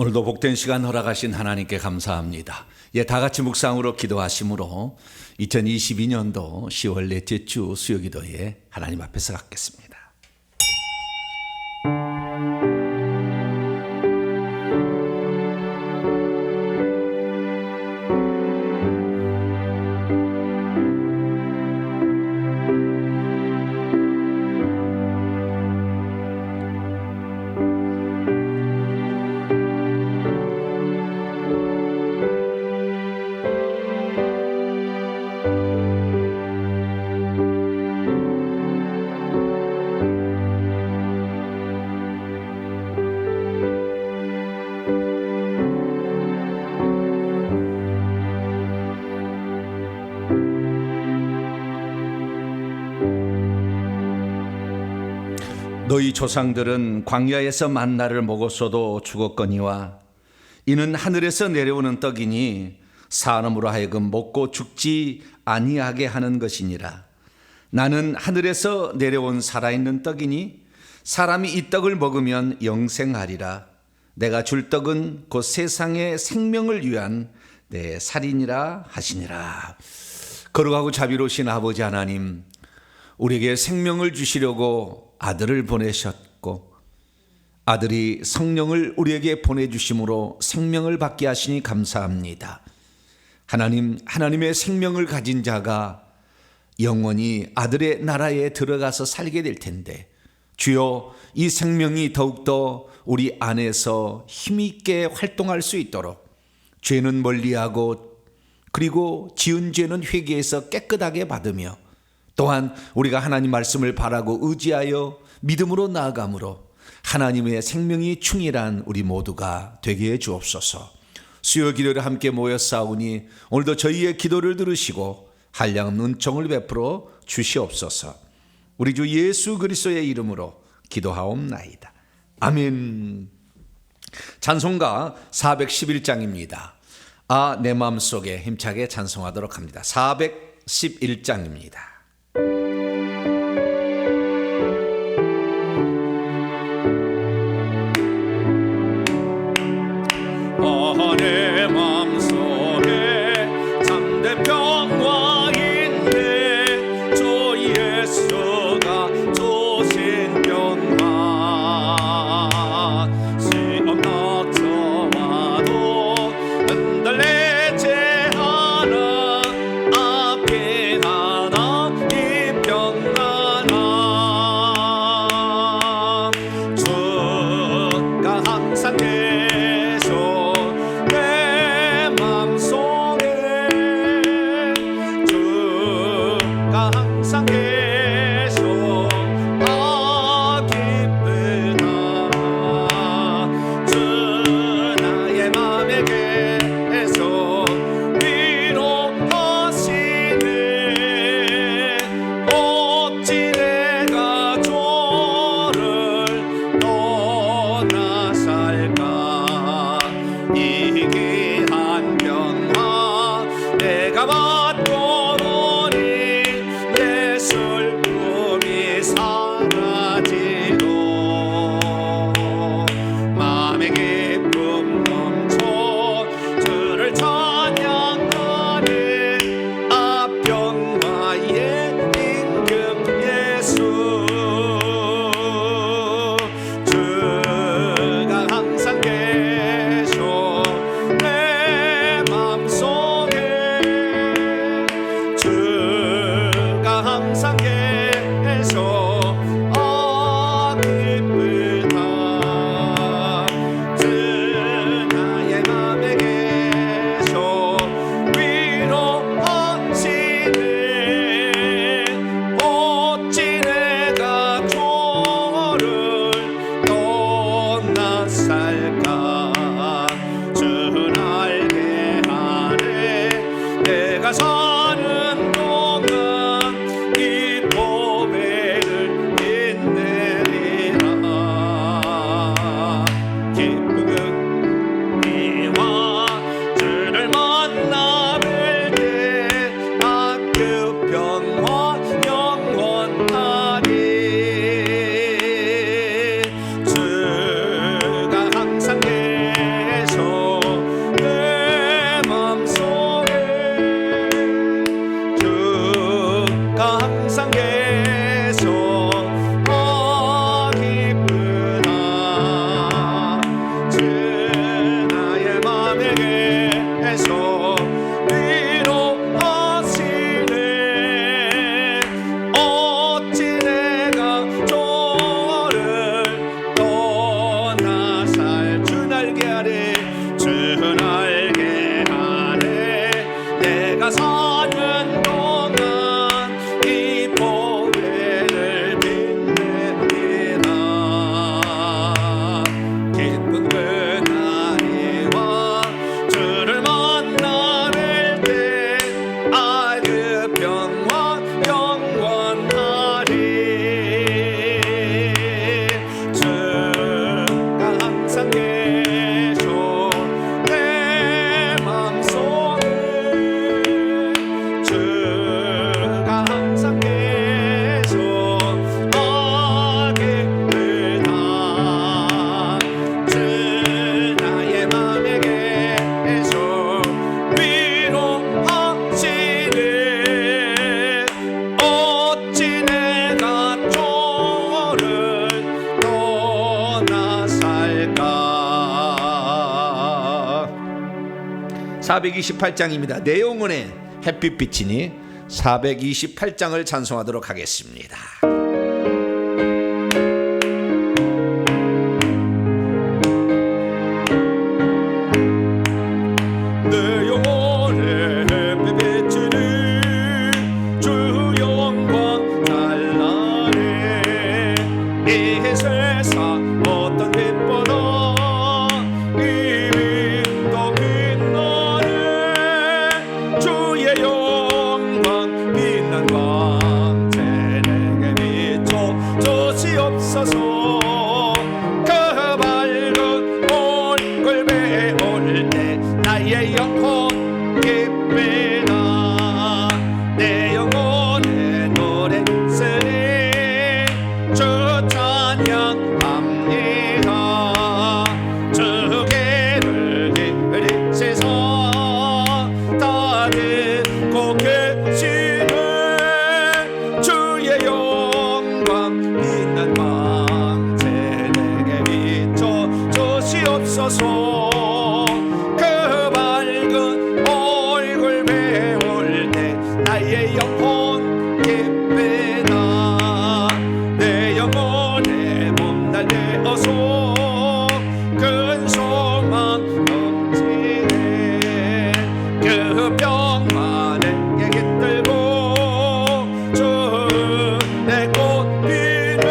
오늘도 복된 시간 허락하신 하나님께 감사합니다. 다 같이 묵상으로 기도하심으로 2022년도 10월 넷째 주 수요기도에 하나님 앞에서 갖겠습니다. 너희 조상들은 광야에서 만나를 먹었어도 죽었거니와 이는 하늘에서 내려오는 떡이니 사람으로 하여금 먹고 죽지 아니하게 하는 것이니라. 나는 하늘에서 내려온 살아있는 떡이니 사람이 이 떡을 먹으면 영생하리라. 내가 줄 떡은 곧 세상의 생명을 위한 내 살이니라 하시니라. 거룩하고 자비로우신 아버지 하나님, 우리에게 생명을 주시려고 아들을 보내셨고 아들이 성령을 우리에게 보내주심으로 생명을 받게 하시니 감사합니다. 하나님, 하나님의 생명을 가진 자가 영원히 아들의 나라에 들어가서 살게 될 텐데 주여, 이 생명이 더욱더 우리 안에서 힘있게 활동할 수 있도록 죄는 멀리하고 그리고 지은 죄는 회개해서 깨끗하게 받으며 또한 우리가 하나님 말씀을 바라고 의지하여 믿음으로 나아감으로 하나님의 생명이 충일한 우리 모두가 되게 해 주옵소서. 수요 기도를 함께 모여 싸우니 오늘도 저희의 기도를 들으시고 한량없는 은총을 베풀어 주시옵소서. 우리 주 예수 그리스도의 이름으로 기도하옵나이다. 아멘. 찬송가 411장입니다. 내 마음속에 힘차게 찬송하도록 합니다. 411장입니다. 내 맘속에 참된 평화인데 주 예수가 주신 평화 시험 닥쳐와도 흔들리지 않아 앞에 하나님 계셔 위로하시네 어찌 내가 저를 떠나 살 주 날개 아래 주 날개 아래 내가 사는 동안 이 보배를 빛내리라 기쁜 그날이와 주를 만나 뵐 때 아그 평화 영원하리 주가 항상 계셔 내 맘속에 주가 항상 계셔 악을 다 주 나의 맘에 계셔 위로하시네 어찌 내가 저를 떠나 살까 428장입니다. 내 영혼에 햇빛 비치니 428장을 찬송하도록 하겠습니다. 내 영혼에 햇빛 비치니 주 영광 찬란해 이 세상 어떤 빛보다 이 빛도 빛나네 주의 영광 빛난 광채 내게 비춰 주시옵소서 그 밝은 얼굴 배울 때 나의 영혼 기쁘나 내 영혼의 노래 쓰리 주 찬양합니다 주께를 기리세서 다 듣고 계시네 주의 영광 빛난 광채 내게 비춰 주시옵소서 그 밝은 얼굴 배울 때 나의 영혼 기쁘나 내 영혼에 몸 달려서 큰 소망 넘치네 그 병만 내게 깃들고 주내 꽃피네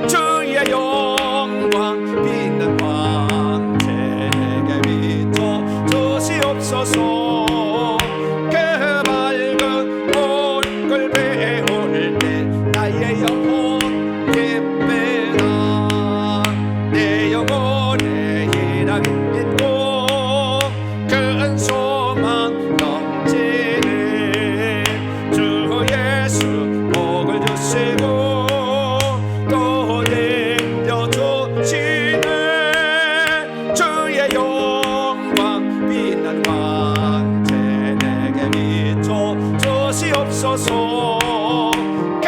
주의 영광 빛난 광채 내게 비춰 주시옵소서 그 밝은 얼굴 배울 때 나의 영혼 기쁘나 내 영혼에 희락이 있고 큰 소망 넘치네 주 예수 복을 주시고 또 내려주시네 주의 영광 빛난 광채 내게 비춰 주시옵소서 그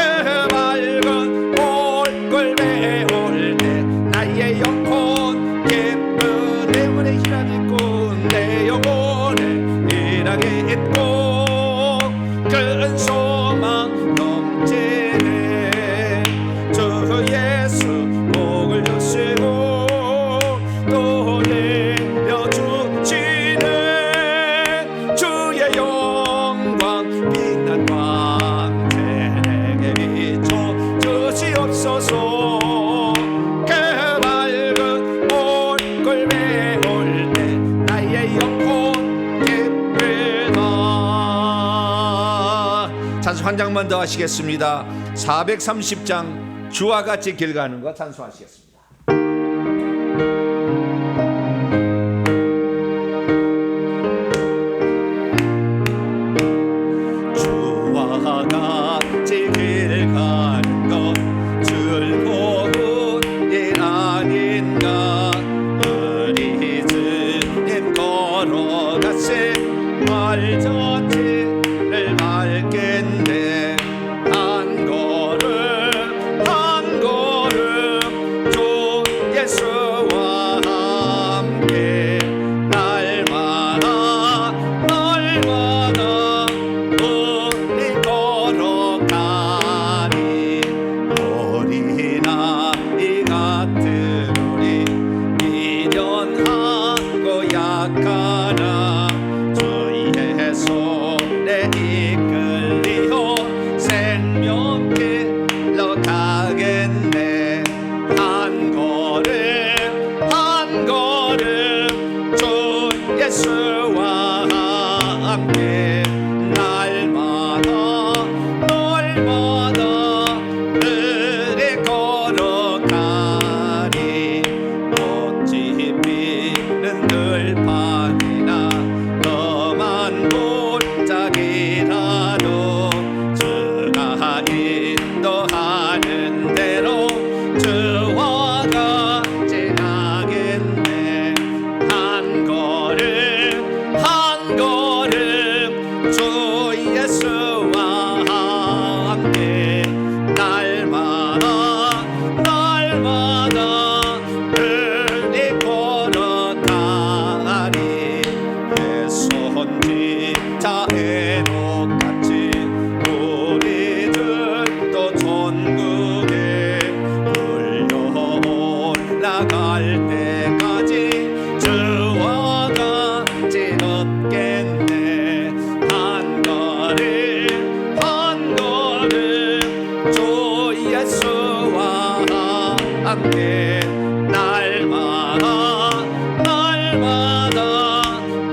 밝은 얼굴 배울 때 나의 영혼 기쁜 내 영혼에 희락이 있고 내 영혼에 희락이 있고 큰 소망 넘치네 주 예수 복을 주시고 또 내려주시네 주의 영광 빛난 광채 내게 비춰 주시옵소서 그 밝은 얼굴 배울 때 나의 영혼 기쁘다 찬송 한 장만 더 하시겠습니다. 430장 주와 같이 길 가는 거 찬송하시겠습니다. 주와 같이 길 가는 것 즐거운 일 아닌가 우리 주님 걸어가신 발자취를 밟겠네 한 걸음 한 걸음 주 예수와 함께 날마다 함께 날마다 늘에 걸어가리. 꽃이 피는 들판이나 험한 골짜기라도 주가 인도하는 대로 주와 같이 가겠네. 한 걸음 한 걸음 주 예수와 함께 날마다 은혜 걸어가리. 예선지자 에녹같이 우리들도 천국에 불려 올라갈 때까지 주와 같이 걷겠네. 한 걸음 주 예수와 함께 날마다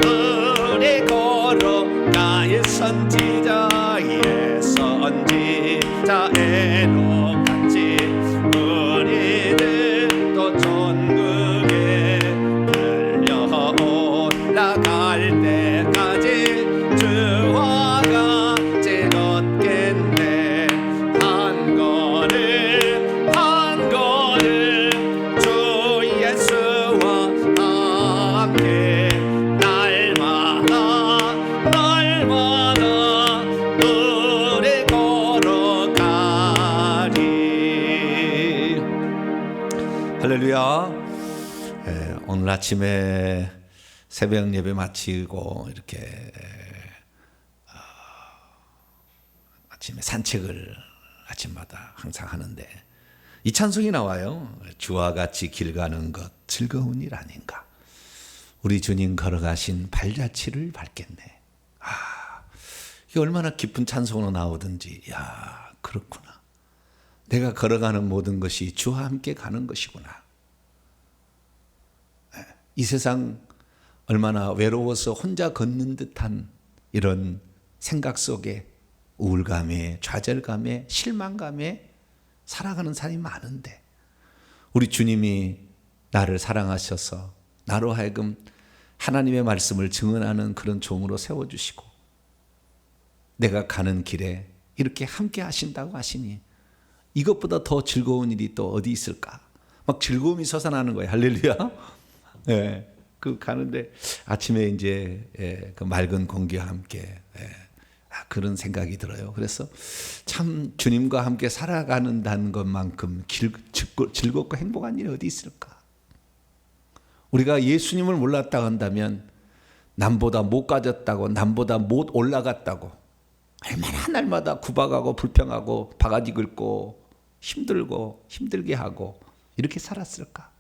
은혜 걸어가. 예선지자 에녹같이 우리들도 천국에 들려 올라갈 때까지 주와 같이 걷겠네. 한 걸음 주 예수와 함께 날마다 은혜 걸어가리. 할렐루야. 오늘 아침에 새벽 예배 마치고 이렇게 아침에 산책을 아침마다 항상 하는데 이 찬송이 나와요. 주와 같이 길 가는 것 즐거운 일 아닌가. 우리 주님 걸어가신 발자취를 밟겠네. 이게 얼마나 깊은 찬송으로 나오든지, 야, 그렇구나. 내가 걸어가는 모든 것이 주와 함께 가는 것이구나. 이 세상 얼마나 외로워서 혼자 걷는 듯한 이런 생각 속에 우울감에, 좌절감에, 실망감에 살아가는 사람이 많은데 우리 주님이 나를 사랑하셔서 나로 하여금 하나님의 말씀을 증언하는 그런 종으로 세워주시고 내가 가는 길에 이렇게 함께 하신다고 하시니 이것보다 더 즐거운 일이 또 어디 있을까? 막 즐거움이 솟아나는 거예요. 할렐루야. 예, 그 가는데 아침에 이제 그 맑은 공기와 함께 그런 생각이 들어요. 그래서 참 주님과 함께 살아가는다는 것만큼 즐겁고 행복한 일이 어디 있을까? 우리가 예수님을 몰랐다 한다면 남보다 못 가졌다고, 남보다 못 올라갔다고 얼마나 날마다 구박하고 불평하고 바가지 긁고 힘들고 힘들게 하고 이렇게 살았을까?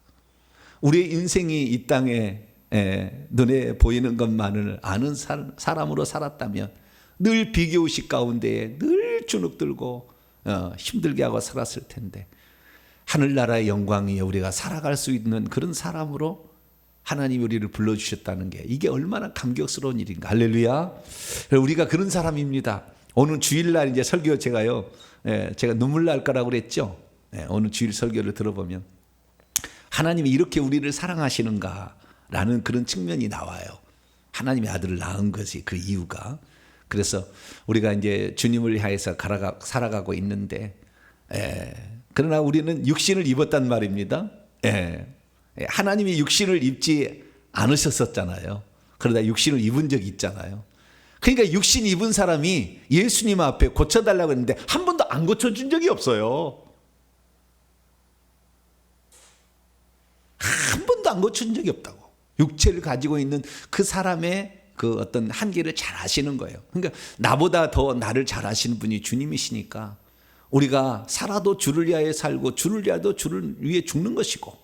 우리의 인생이 이 땅에 눈에 보이는 것만을 아는 사람으로 살았다면 늘 비교의식 가운데에 늘 주눅들고 힘들게 하고 살았을 텐데 하늘나라의 영광 위에 우리가 살아갈 수 있는 그런 사람으로 하나님이 우리를 불러주셨다는 게 이게 얼마나 감격스러운 일인가. 할렐루야. 우리가 그런 사람입니다. 오늘 주일날 이제 설교 제가 눈물 날 거라고 그랬죠. 오늘 주일 설교를 들어보면 하나님이 이렇게 우리를 사랑하시는가라는 그런 측면이 나와요. 하나님의 아들을 낳은 것이 그 이유가. 그래서 우리가 이제 주님을 향해서 살아가고 있는데, 그러나 우리는 육신을 입었단 말입니다. 하나님이 육신을 입지 않으셨었잖아요. 그러다 육신을 입은 적이 있잖아요. 그러니까 육신 입은 사람이 예수님 앞에 고쳐달라고 했는데 한 번도 안 고쳐준 적이 없어요. 한 번도 안 고쳐준 적이 없다고. 육체를 가지고 있는 그 사람의 그 어떤 한계를 잘 아시는 거예요. 그러니까 나보다 더 나를 잘 아시는 분이 주님이시니까 우리가 살아도 주를 위하여 살고 주를 위하여도 주를 위해 죽는 것이고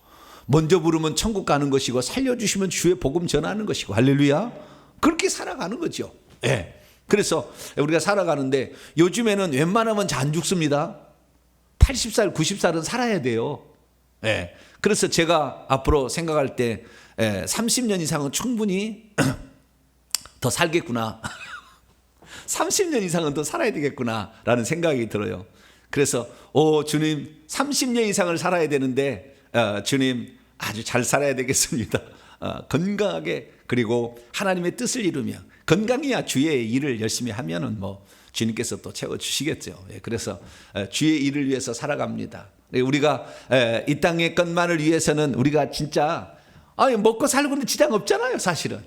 먼저 부르면 천국 가는 것이고 살려주시면 주의 복음 전하는 것이고 할렐루야. 그렇게 살아가는 거죠. 그래서 우리가 살아가는데 요즘에는 웬만하면 잘 안 죽습니다. 80살 90살은 살아야 돼요. 그래서 제가 앞으로 생각할 때 30년 이상은 충분히 더 살겠구나. 30년 이상은 더 살아야 되겠구나라는 생각이 들어요. 그래서 주님 30년 이상을 살아야 되는데 주님 아주 잘 살아야 되겠습니다. 건강하게 그리고 하나님의 뜻을 이루며 건강해야 주의 일을 열심히 하면은 뭐 주님께서 또 채워주시겠죠. 그래서 주의 일을 위해서 살아갑니다. 우리가 이 땅의 것만을 위해서는 우리가 진짜 먹고 살고는 지장 없잖아요, 사실은.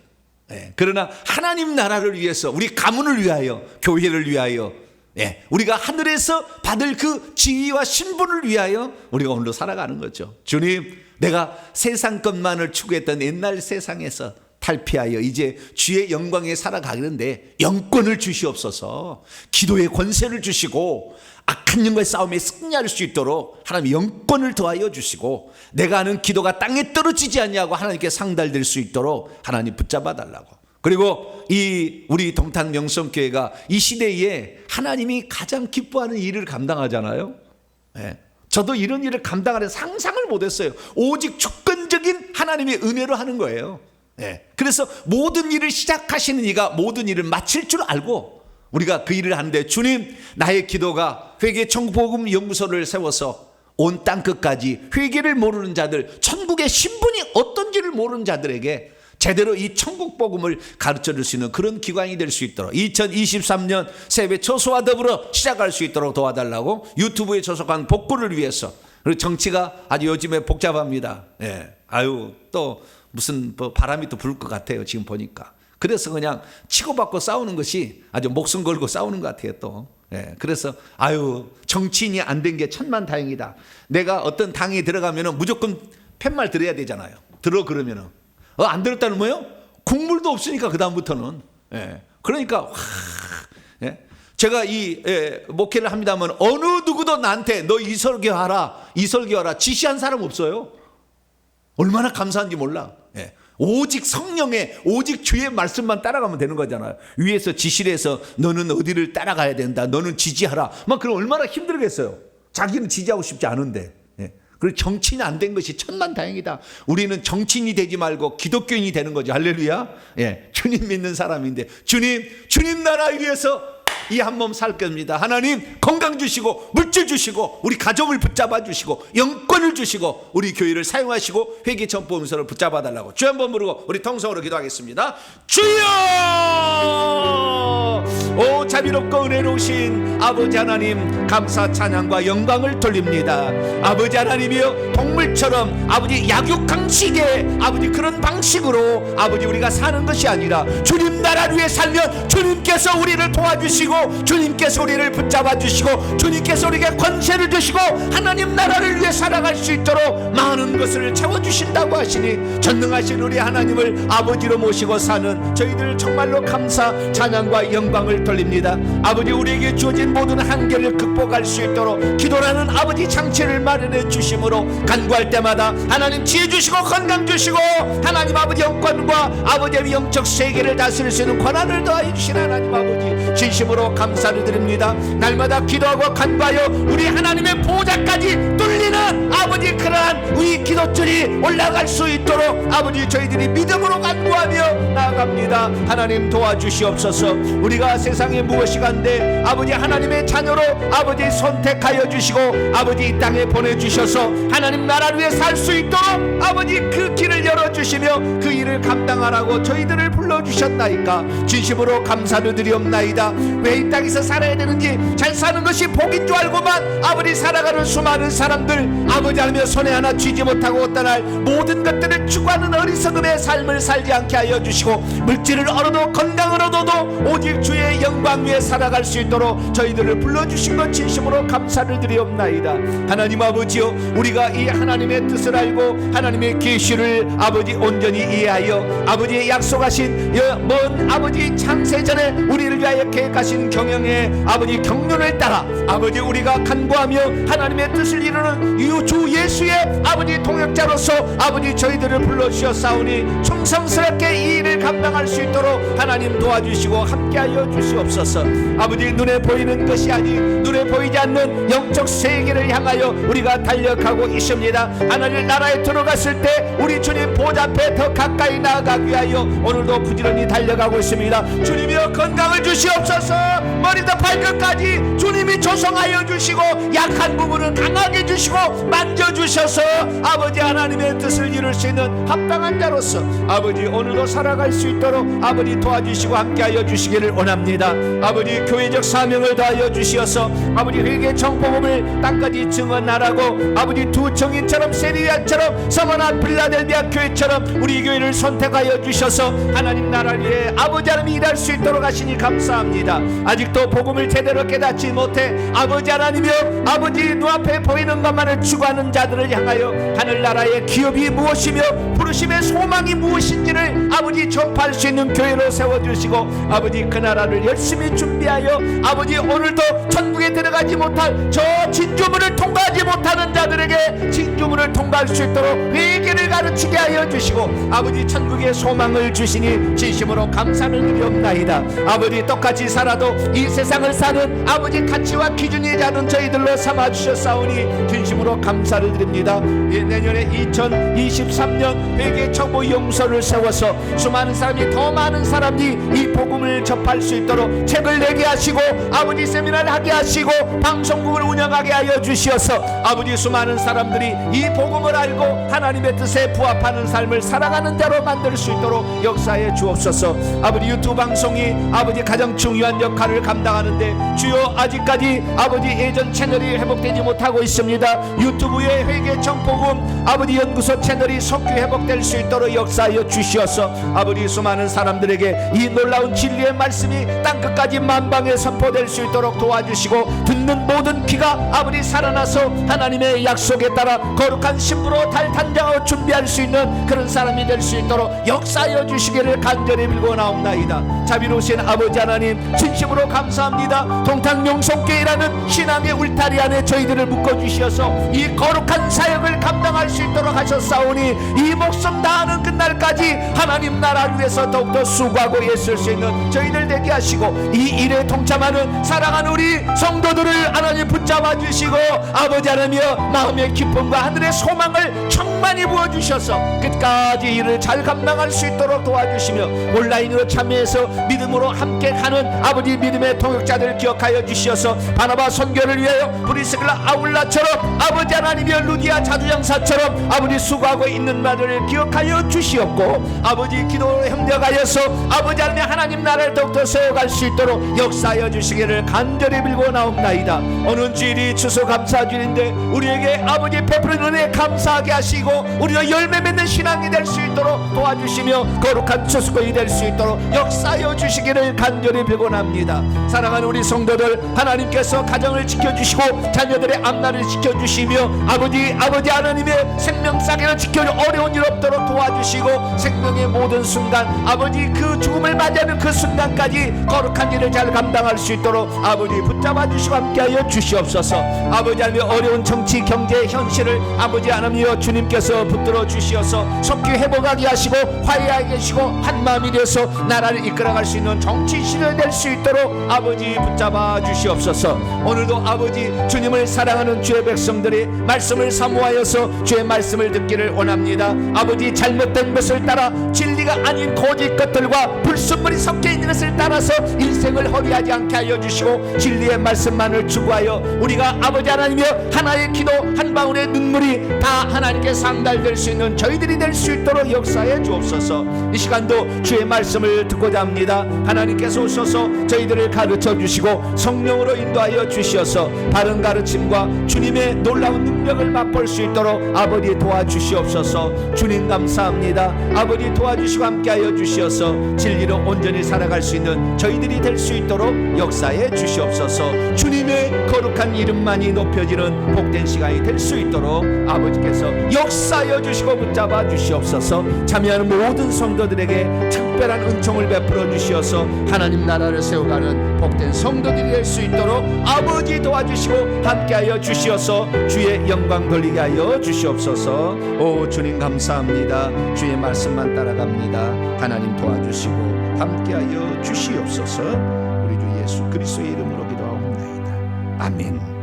그러나 하나님 나라를 위해서 우리 가문을 위하여 교회를 위하여 우리가 하늘에서 받을 그 지위와 신분을 위하여 우리가 오늘도 살아가는 거죠. 주님, 내가 세상 것만을 추구했던 옛날 세상에서 탈피하여 이제 주의 영광에 살아가는데 영권을 주시옵소서. 기도의 권세를 주시고 악한 영과의 싸움에 승리할 수 있도록 하나님 영권을 더하여 주시고 내가 하는 기도가 땅에 떨어지지 않냐고 하나님께 상달될 수 있도록 하나님 붙잡아 달라고. 그리고 이 우리 동탄 명성교회가 이 시대에 하나님이 가장 기뻐하는 일을 감당하잖아요. 저도 이런 일을 감당하는 상상을 못했어요. 오직 주권적인 하나님의 은혜로 하는 거예요. 그래서 모든 일을 시작하시는 이가 모든 일을 마칠 줄 알고 우리가 그 일을 하는데, 주님, 나의 기도가 회개 천국복음 연구소를 세워서 온 땅 끝까지 회개를 모르는 자들, 천국의 신분이 어떤지를 모르는 자들에게 제대로 이 천국 복음을 가르쳐 줄 수 있는 그런 기관이 될 수 있도록 2023년 새해 초소와 더불어 시작할 수 있도록 도와달라고 유튜브에 소속한 복구를 위해서. 그리고 정치가 아주 요즘에 복잡합니다. 또 무슨 바람이 또 불 것 같아요, 지금 보니까. 그래서 그냥 치고받고 싸우는 것이 아주 목숨 걸고 싸우는 것 같아요, 또. 그래서 정치인이 안 된 게 천만다행이다. 내가 어떤 당에 들어가면은 무조건 팻말 들어야 되잖아요. 그러면은 안 들었다는 뭐예요? 국물도 없으니까 그 다음부터는. 그러니까 제가 이 목회를 합니다만 어느 누구도 나한테 너 이 설교하라 지시한 사람 없어요. 얼마나 감사한지 몰라. 오직 성령의 오직 주의 말씀만 따라가면 되는 거잖아요. 위에서 지시를 해서 너는 어디를 따라가야 된다, 너는 지지하라, 그럼 얼마나 힘들겠어요. 자기는 지지하고 싶지 않은데. 그리고 정치인이 안 된 것이 천만다행이다. 우리는 정치인이 되지 말고 기독교인이 되는 거죠. 할렐루야. 주님 믿는 사람인데 주님 나라 위해서 이 한 몸 살 겁니다. 하나님 건강 주시고 물질 주시고 우리 가정을 붙잡아 주시고 영권을 주시고 우리 교회를 사용하시고 회개 전보음서를 붙잡아 달라고 주 한번 부르고 우리 통성으로 기도하겠습니다. 주여! 오 자비롭고 은혜로우신 아버지 하나님, 감사 찬양과 영광을 돌립니다. 아버지 하나님이여, 동물처럼 아버지 약육강식의 아버지 그런 방식으로 아버지 우리가 사는 것이 아니라 주님 나라를 위해 살면 주님께서 우리를 도와주시고 주님께서 우리를 붙잡아 주시고 주님께서 우리에게 권세를 주시고 하나님 나라를 위해 살아갈 수 있도록 많은 것을 채워주신다고 하시니 전능하신 우리 하나님을 아버지로 모시고 사는 저희들 정말로 감사 찬양과 영광을 돌립니다. 아버지, 우리에게 주어진 모든 한계를 극복할 수 있도록 기도라는 아버지 장치를 마련해 주심으로 간구할 때마다 하나님 지혜 주시고 건강 주시고 하나님 아버지 영권과 아버지의 영적 세계를 다스릴 수 있는 권한을 더하여 주신 하나님 아버지 진심으로 감사를 드립니다. 날마다 기도하고 간구하여 우리 하나님의 보좌까지 뚫리는 아버지 그러한 우리 기도줄이 올라갈 수 있도록 아버지 저희들이 믿음으로 간구하며 나아갑니다. 하나님 도와주시옵소서. 우리가 세상에 무엇이 간데 아버지 하나님의 자녀로 아버지 선택하여 주시고 아버지 이 땅에 보내주셔서 하나님 나라를 위해 살 수 있도록 아버지 그 길을 열어주시며 그 일을 감당하라고 저희들을 불러주셨나이까 진심으로 감사를 드리옵나이다. 왜 이 땅에서 살아야 되는지, 잘 사는 것이 복인 줄 알고만 아버지 살아가는 수많은 사람들 아버지 하며 손에 하나 쥐지 못하고 떠날 모든 것들을 추구하는 어리석음의 삶을 살지 않게 하여 주시고 물질을 얻어도 건강을 얻어도 오직 주의 영광 위에 살아갈 수 있도록 저희들을 불러주신 것 진심으로 감사를 드리옵나이다. 하나님 아버지여, 우리가 이 하나님의 뜻을 알고 하나님의 계시를 아버지 온전히 이해하여 아버지의 약속하신 먼 아버지 창세전에 우리를 위하여 계획하신 경영의 아버지 경륜을 따라 아버지 우리가 간구하며 하나님의 뜻을 이루는 주 예수의 아버지 동역자로서 아버지 저희들을 불러주셨사오니 충성스럽게 이 일을 감당할 수 있도록 하나님 도와주시옵소서. 도와주시고 함께하여 주시옵소서. 아버지, 눈에 보이는 것이 아닌 눈에 보이지 않는 영적 세계를 향하여 우리가 달려가고 있습니다. 하나님 나라에 들어갔을 때 우리 주님 보좌 앞에 더 가까이 나아가기 위하여 오늘도 부지런히 달려가고 있습니다. 주님이여 건강을 주시옵소서. 머리부터 발끝까지 주님이 조성하여 주시고 약한 부분은 강하게 주시고 만져주셔서 아버지 하나님의 뜻을 이룰 수 있는 합당한 자로서 아버지 오늘도 살아갈 수 있도록 아버지 도와주시고 함께하여 주시기를 원합니다. 아버지 교회적 사명을 다하여 주시어서 아버지 회개 정복음을 땅까지 증언하라고 아버지 두 정인처럼 세리야처럼 서머나 빌라델비아 교회처럼 우리 교회를 선택하여 주셔서 하나님 나라를 위해 아버지 하나님이 일할 수 있도록 하시니 감사합니다. 아직도 복음을 제대로 깨닫지 못해 아버지 하나님이여 아버지 눈앞에 보이는 것만을 추구하는 자들을 향하여 하늘나라의 기업이 무엇이며 부르심의 소망이 무엇인지를 아버지 접할 수 있는 교회로 세워주시고 아버지 그 나라를 열심히 준비하여 아버지 오늘도 천국에 들어가지 못할 저 진주문을 통과하지 못하는 자들에게 진주문을 통과할 수 있도록 회개를 가르치게 하여 주시고 아버지 천국의 소망을 주시니 진심으로 감사를 드리옵나이다. 아버지 똑같이 살아도 이 세상을 사는 아버지 가치와 기준이 다른 저희들로 삼아주셨사오니 진심으로 감사를 드립니다. 내년에 2023년 회개 정보 용서를 세워서 수많은 사람이 더 많은 사람이 이 복음을 접할 수 있도록 책을 내게 하시고 아버지 세미나를 하게 하시고 방송국을 운영하게 하여 주시어서 아버지 수많은 사람들이 이 복음을 알고 하나님의 뜻에 부합하는 삶을 살아가는 자로 만들 수 있도록 역사해 주옵소서. 아버지 유튜브 방송이 아버지 가장 중요한 역할을 감당하는데 주여 아직까지 아버지 예전 채널이 회복되지 못하고 있습니다. 유튜브의 회개 정복음 아버지 연구소 채널이 속히 회복될 수 있도록 역사하여 주시어서 아버지 수많은 사람들에게 이 놀라운 진리의 말씀이 땅끝까지 만방에 선포될 수 있도록 도와주시고 듣는 모든 귀가 아버지 살아나서 하나님의 약속에 따라 거룩한 신부로 달탄장을 준비할 수 있는 그런 사람이 될 수 있도록 역사하여 주시기를 간절히 빌고 나옵나이다. 자비로우신 아버지 하나님 진심으로 감사합니다. 동탄명성교회라는 신앙의 울타리 안에 저희들을 묶어주시어서 이 거룩한 사역을 감당할 수 있도록 하셨사오니 이 목숨 다하는 그날까지 하나님 나라를 위해서 더욱더 수고하고 애쓸 수 있는 저희들 되게 하시고 이 일에 동참하는 사랑하는 우리 성도들을 하나님 붙잡아 주시고 아버지 하나님이여 마음의 기쁨과 하늘의 소망을 충만히 부어주셔서 끝까지 일을 잘 감당할 수 있도록 도와주시며 온라인으로 참여해서 믿음으로 함께 가는 아버지 믿음의 동역자들 기억하여 주시어서 바나바 선교를 위하여 브리스길라 아울라처럼 아버지 하나님이여 루디아 자주장사처럼 아버지 수고하고 있는 말을 기억하여 주시옵고 아버지 기도로 협력하여서 아버지 하나님 나라를 더욱더 세워갈 수 있도록 역사하여 주시기를 간절히 빌고 나옵나이다. 오늘 주일이 추수감사주일인데 우리에게 아버지 베푸는 은혜 감사하게 하시고 우리가 열매 맺는 신앙이 될 수 있도록 도와주시며 거룩한 추수꾼이 될 수 있도록 역사하여 주시기를 간절히 빌고 납니다. 사랑하는 우리 성도들 하나님께서 가정을 지켜주시고 자녀들의 앞날을 지켜주시며 아버지 하나님의 생명싸개를 지켜 어려운 일 없도록 도와주시고 생명의 모든 순간 아버지 그 죽음을 맞이하는 그 순간까지 거룩한 일을 잘 감당할 수 있도록 아버지 붙잡아 주시고 함께하여 주시옵소서. 아버지 하나님의 어려운 정치 경제 현실을 아버지 하나님이여 주님께서 붙들어 주시어서 속히 회복하게 하시고 화해하게 하시고 한마음이 되어서 나라를 이끌어갈 수 있는 정치 시대 될 수 있도록 아버지 붙잡아 주시옵소서. 오늘도 아버지 주님을 사랑하는 주의 백성들이 말씀을 사모하여서 주의 말씀을 듣기를 원합니다. 아버지 잘못된 것을 따라 진리가 아닌 거짓 것들과 불순물이 섞여 있는 것을 따라서 인생을 허비하지 않게 하여 주시고 진리의 말씀만을 추구하여 우리가 아버지 하나님이여 하나의 기도 한 방울의 눈물이 다 하나님께 상달될 수 있는 저희들이 될 수 있도록 역사해 주옵소서. 이 시간도 주의 말씀을 듣고자 합니다. 하나님께서 오셔서 저희들을 가르쳐 주시고 성령으로 인도하여 주시어서 바른 가르침과 주님의 놀라운 능력을 맛볼 수 있도록 아버지 도와주시옵소서. 주님 감사합니다. 아버지 도와주시고 함께하여 주시어서 진리로 온전히 살아갈 수 있는 저희들이 될 수 있도록 역사해 주시옵소서. 주님의 거룩한 이름만이 높여지는 복된 시간이 될 수 있도록 아버지께서 역사하여 주시고 붙잡아 주시옵소서. 참여하는 모든 성도들에게 특별한 은총을 베풀어 주시어서 하나님 나라를 세워가는 복된 성도들이 될 수 있도록 아버지 도와주시고 함께하여 주시어서 주의 영광 돌리게 하여 주시옵소서. 오 주님 감사합니다. 주의 말씀만 따라갑니다. 하나님 도와주시고 함께하여 주시옵소서. 우리 주 예수 그리스도의 이름으로 기도하옵나이다. 아멘.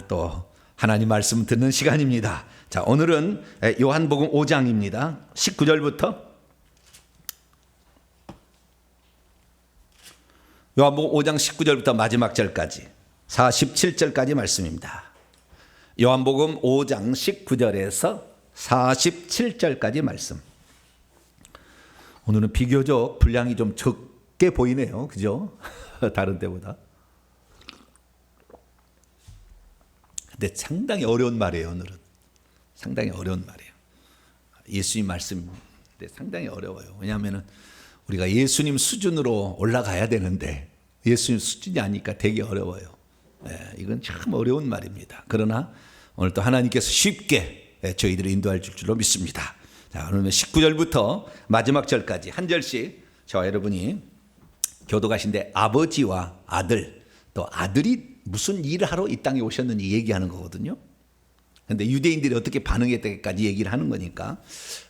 또 하나님 말씀 듣는 시간입니다. 자, 오늘은 요한복음 5장입니다. 19절부터 요한복음 5장 19절부터 마지막 절까지 47절까지 말씀입니다. 요한복음 5장 19절에서 47절까지 말씀. 오늘은 비교적 분량이 좀 적게 보이네요. 그죠? 다른 때보다. 근데 상당히 어려운 말이에요. 오늘은 상당히 어려운 말이에요. 예수님 말씀인데 상당히 어려워요. 왜냐하면 우리가 예수님 수준으로 올라가야 되는데 예수님 수준이 아니까 되게 어려워요. 이건 참 어려운 말입니다. 그러나 오늘 또 하나님께서 쉽게 저희들을 인도할 줄로 믿습니다. 자, 그러면 19절부터 마지막 절까지 한 절씩 저와 여러분이 교도 가신데 아버지와 아들, 또 아들이 무슨 일을 하러 이 땅에 오셨는지 얘기하는 거거든요. 그런데 유대인들이 어떻게 반응했다까지 얘기를 하는 거니까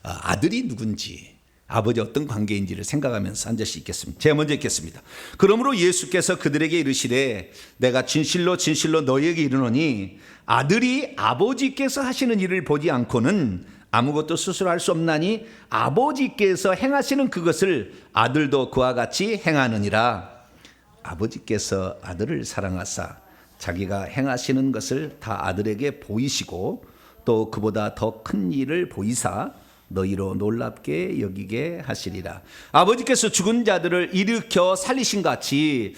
아들이 누군지, 아버지 어떤 관계인지를 생각하면서 한 절씩 읽겠습니다. 제가 먼저 읽겠습니다. 그러므로 예수께서 그들에게 이르시되 내가 진실로 진실로 너희에게 이르노니 아들이 아버지께서 하시는 일을 보지 않고는 아무것도 스스로 할 수 없나니 아버지께서 행하시는 그것을 아들도 그와 같이 행하느니라. 아버지께서 아들을 사랑하사 자기가 행하시는 것을 다 아들에게 보이시고 또 그보다 더 큰 일을 보이사 너희로 놀랍게 여기게 하시리라. 아버지께서 죽은 자들을 일으켜 살리신 같이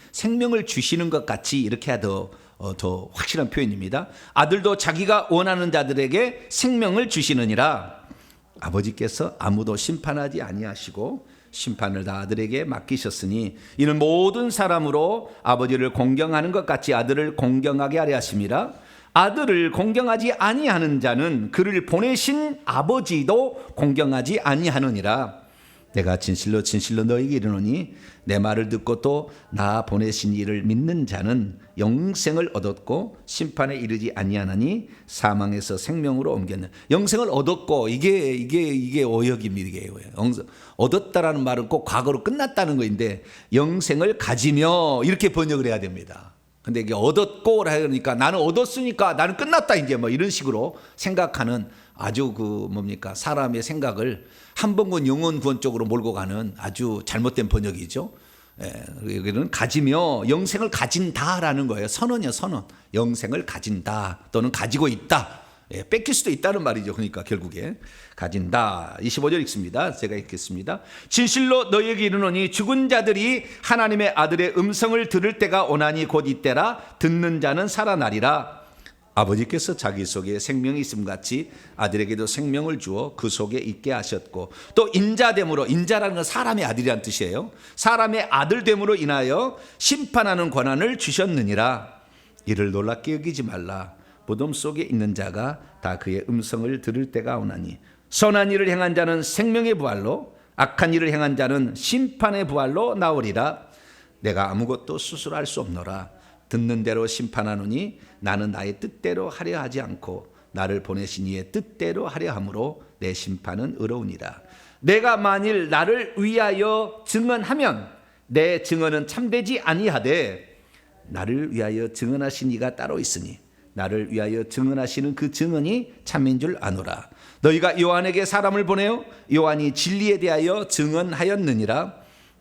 생명을 주시는 것 같이 이렇게 해야 더 확실한 표현입니다. 아들도 자기가 원하는 자들에게 생명을 주시느니라. 아버지께서 아무도 심판하지 아니하시고 심판을 다 아들에게 맡기셨으니 이는 모든 사람으로 아버지를 공경하는 것 같이 아들을 공경하게 하려 하심이라. 아들을 공경하지 아니하는 자는 그를 보내신 아버지도 공경하지 아니하느니라. 내가 진실로 진실로 너희에게 이르노니 내 말을 듣고 또 나 보내신 이를 믿는 자는 영생을 얻었고 심판에 이르지 아니하나니 사망에서 생명으로 옮겼는. 영생을 얻었고 이게 오역입니다. 이게 얻었다라는 말은 꼭 과거로 끝났다는 거인데 영생을 가지며 이렇게 번역을 해야 됩니다. 근데 이게 얻었고 그러니까 나는 얻었으니까 나는 끝났다 이제 뭐 이런 식으로 생각하는 아주 사람의 생각을 한 번군 영원 구원 쪽으로 몰고 가는 아주 잘못된 번역이죠. 여기는 가지며 영생을 가진다라는 거예요. 선언이요, 선언. 영생을 가진다 또는 가지고 있다. 뺏길 수도 있다는 말이죠. 그러니까 결국에 가진다. 25절 읽습니다. 제가 읽겠습니다. 진실로 너희에게 이르노니 죽은 자들이 하나님의 아들의 음성을 들을 때가 오나니 곧 이때라. 듣는 자는 살아나리라. 아버지께서 자기 속에 생명이 있음같이 아들에게도 생명을 주어 그 속에 있게 하셨고 또 인자됨으로, 인자라는 건 사람의 아들이란 뜻이에요. 사람의 아들됨으로 인하여 심판하는 권한을 주셨느니라. 이를 놀랍게 여기지 말라. 무덤 속에 있는 자가 다 그의 음성을 들을 때가 오나니 선한 일을 행한 자는 생명의 부활로 악한 일을 행한 자는 심판의 부활로 나오리라. 내가 아무것도 스스로 할 수 없노라. 듣는 대로 심판하노니 나는 나의 뜻대로 하려 하지 않고 나를 보내신 이의 뜻대로 하려 함으로 내 심판은 의로우니라. 내가 만일 나를 위하여 증언하면 내 증언은 참되지 아니하되 나를 위하여 증언하신 이가 따로 있으니 나를 위하여 증언하시는 그 증언이 참인 줄 아노라. 너희가 요한에게 사람을 보내어 요한이 진리에 대하여 증언하였느니라.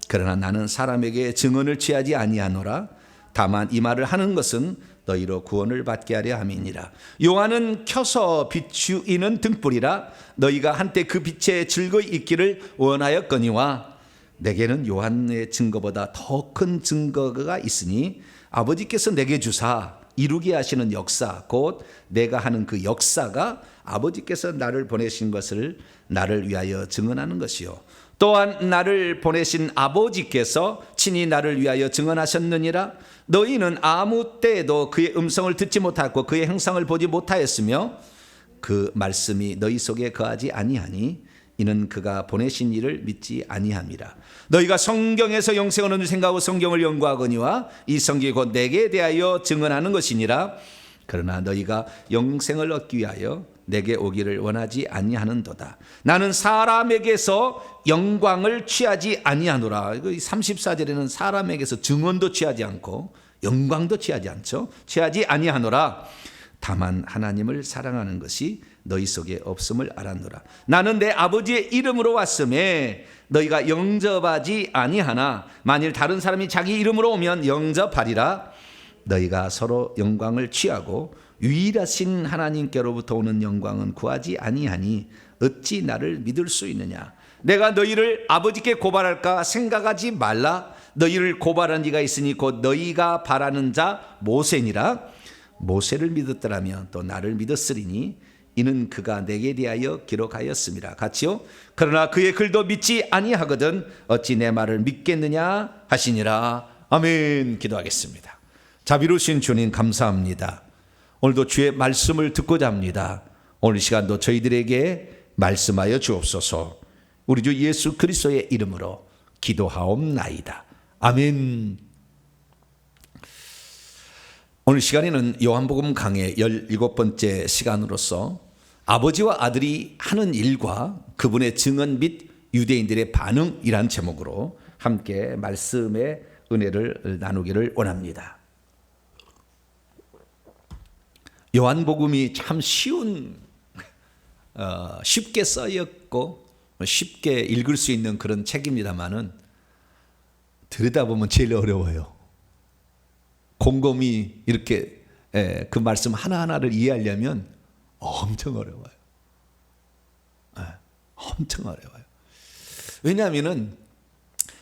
그러나 나는 사람에게 증언을 취하지 아니하노라. 다만 이 말을 하는 것은 너희로 구원을 받게 하려 함이니라. 요한은 켜서 비추이는 등불이라. 너희가 한때 그 빛에 즐거이 있기를 원하였거니와 내게는 요한의 증거보다 더 큰 증거가 있으니 아버지께서 내게 주사 이루게 하시는 역사, 곧 내가 하는 그 역사가 아버지께서 나를 보내신 것을 나를 위하여 증언하는 것이요 또한 나를 보내신 아버지께서 친히 나를 위하여 증언하셨느니라. 너희는 아무 때에도 그의 음성을 듣지 못하고 그의 형상을 보지 못하였으며 그 말씀이 너희 속에 거하지 아니하니 이는 그가 보내신 이를 믿지 아니함이라. 너희가 성경에서 영생을 얻는 생각하고 성경을 연구하거니와 이 성경이 곧 내게 대하여 증언하는 것이니라. 그러나 너희가 영생을 얻기 위하여 내게 오기를 원하지 아니하는도다. 나는 사람에게서 영광을 취하지 아니하노라. 34절에는 사람에게서 증언도 취하지 않고 영광도 취하지 않죠. 취하지 아니하노라. 다만 하나님을 사랑하는 것이 너희 속에 없음을 알았노라. 나는 내 아버지의 이름으로 왔음에 너희가 영접하지 아니하나 만일 다른 사람이 자기 이름으로 오면 영접하리라. 너희가 서로 영광을 취하고 유일하신 하나님께로부터 오는 영광은 구하지 아니하니 어찌 나를 믿을 수 있느냐. 내가 너희를 아버지께 고발할까 생각하지 말라. 너희를 고발한 이가 있으니 곧 너희가 바라는 자 모세니라. 모세를 믿었더라면 또 나를 믿었으리니 이는 그가 내게 대하여 기록하였음이라. 같이요. 그러나 그의 글도 믿지 아니하거든 어찌 내 말을 믿겠느냐 하시니라. 아멘. 기도하겠습니다. 자비로우신 주님 감사합니다. 오늘도 주의 말씀을 듣고자 합니다. 오늘 시간도 저희들에게 말씀하여 주옵소서. 우리 주 예수 그리스도의 이름으로 기도하옵나이다. 아멘. 오늘 시간에는 요한복음 강의 17번째 시간으로서 아버지와 아들이 하는 일과 그분의 증언 및 유대인들의 반응이란 제목으로 함께 말씀의 은혜를 나누기를 원합니다. 요한복음이 참 쉽게 써였고 쉽게 읽을 수 있는 그런 책입니다만은 들여다보면 제일 어려워요. 곰곰이 이렇게 그 말씀 하나하나를 이해하려면 엄청 어려워요. 엄청 어려워요. 왜냐하면은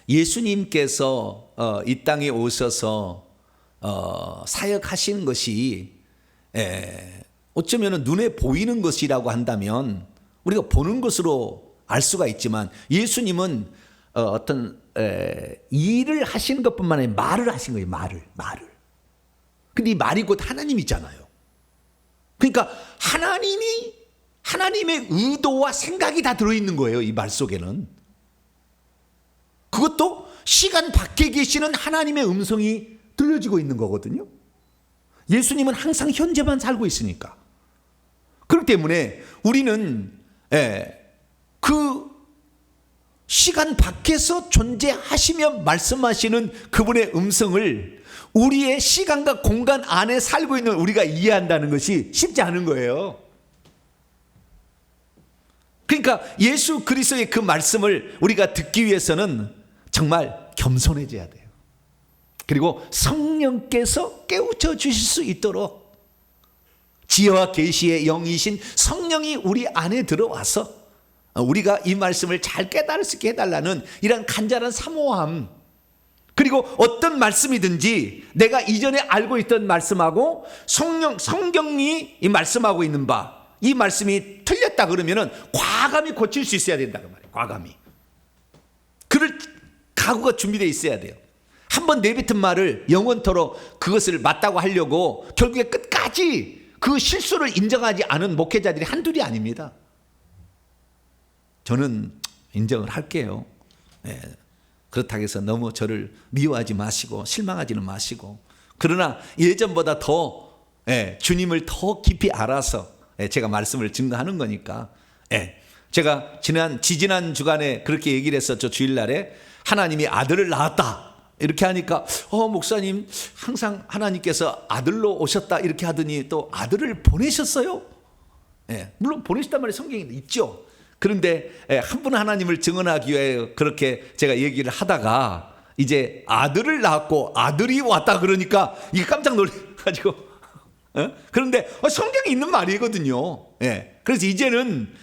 예수님께서 이 땅에 오셔서 사역하신 것이 어쩌면 눈에 보이는 것이라고 한다면 우리가 보는 것으로 알 수가 있지만 예수님은 어떤 일을 하신 것뿐만 아니라 말을 하신 거예요. 말을. 근데 이 말이 곧 하나님이잖아요. 그러니까 하나님의 의도와 생각이 다 들어있는 거예요. 이 말 속에는. 그것도 시간 밖에 계시는 하나님의 음성이 들려지고 있는 거거든요. 예수님은 항상 현재만 살고 있으니까. 그렇기 때문에 우리는 그 시간 밖에서 존재하시며 말씀하시는 그분의 음성을 우리의 시간과 공간 안에 살고 있는 우리가 이해한다는 것이 쉽지 않은 거예요. 그러니까 예수 그리스도의 그 말씀을 우리가 듣기 위해서는 정말 겸손해져야 돼요. 그리고 성령께서 깨우쳐 주실 수 있도록 지혜와 계시의 영이신 성령이 우리 안에 들어와서 우리가 이 말씀을 잘 깨달을 수 있게 해달라는 이런 간절한 사모함, 그리고 어떤 말씀이든지 내가 이전에 알고 있던 말씀하고 성경이 이 말씀하고 있는 바, 이 말씀이 틀렸다 그러면은 과감히 고칠 수 있어야 된다고 말이에요. 과감히. 그럴 각오가 준비되어 있어야 돼요. 한번 내뱉은 말을 영원토록 그것을 맞다고 하려고 결국에 끝까지 그 실수를 인정하지 않은 목회자들이 한둘이 아닙니다. 저는 인정을 할게요. 그렇다고 해서 너무 저를 미워하지 마시고 실망하지는 마시고, 그러나 예전보다 더 주님을 더 깊이 알아서 제가 말씀을 증거하는 거니까, 제가 지지난 주간에 그렇게 얘기를 했었죠. 주일날에 하나님이 아들을 낳았다 이렇게 하니까 목사님 항상 하나님께서 아들로 오셨다 이렇게 하더니 또 아들을 보내셨어요. 물론 보내셨단 말이 성경에 있죠. 그런데 한 분 하나님을 증언하기 위해 그렇게 제가 얘기를 하다가 이제 아들을 낳았고 아들이 왔다 그러니까 이게 깜짝 놀라가지고 그런데 성경에 있는 말이거든요. 그래서 이제는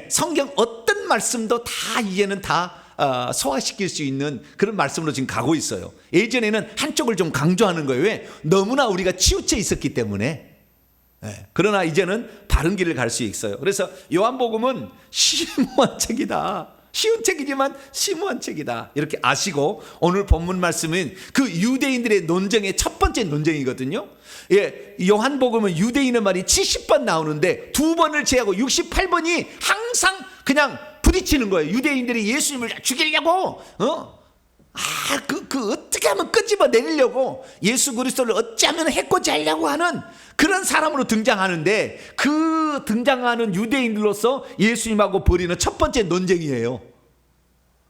성경 어떤 말씀도 다 이제는 다 소화시킬 수 있는 그런 말씀으로 지금 가고 있어요. 예전에는 한쪽을 좀 강조하는 거예요. 왜? 너무나 우리가 치우쳐 있었기 때문에. 그러나 이제는 바른 길을 갈 수 있어요. 그래서 요한복음은 심오한 책이다. 쉬운 책이지만 심오한 책이다. 이렇게 아시고 오늘 본문 말씀은 그 유대인들의 논쟁의 첫 번째 논쟁이거든요. 요한복음은 유대인의 말이 70번 나오는데 2번을 제하고 68번이 항상 그냥 부딪히는 거예요. 유대인들이 예수님을 죽이려고 어떻게 하면 끄집어 내리려고 예수 그리스도를 어찌하면 해코지 하려고 하는 그런 사람으로 등장하는데, 그 등장하는 유대인들로서 예수님하고 벌이는 첫 번째 논쟁이에요.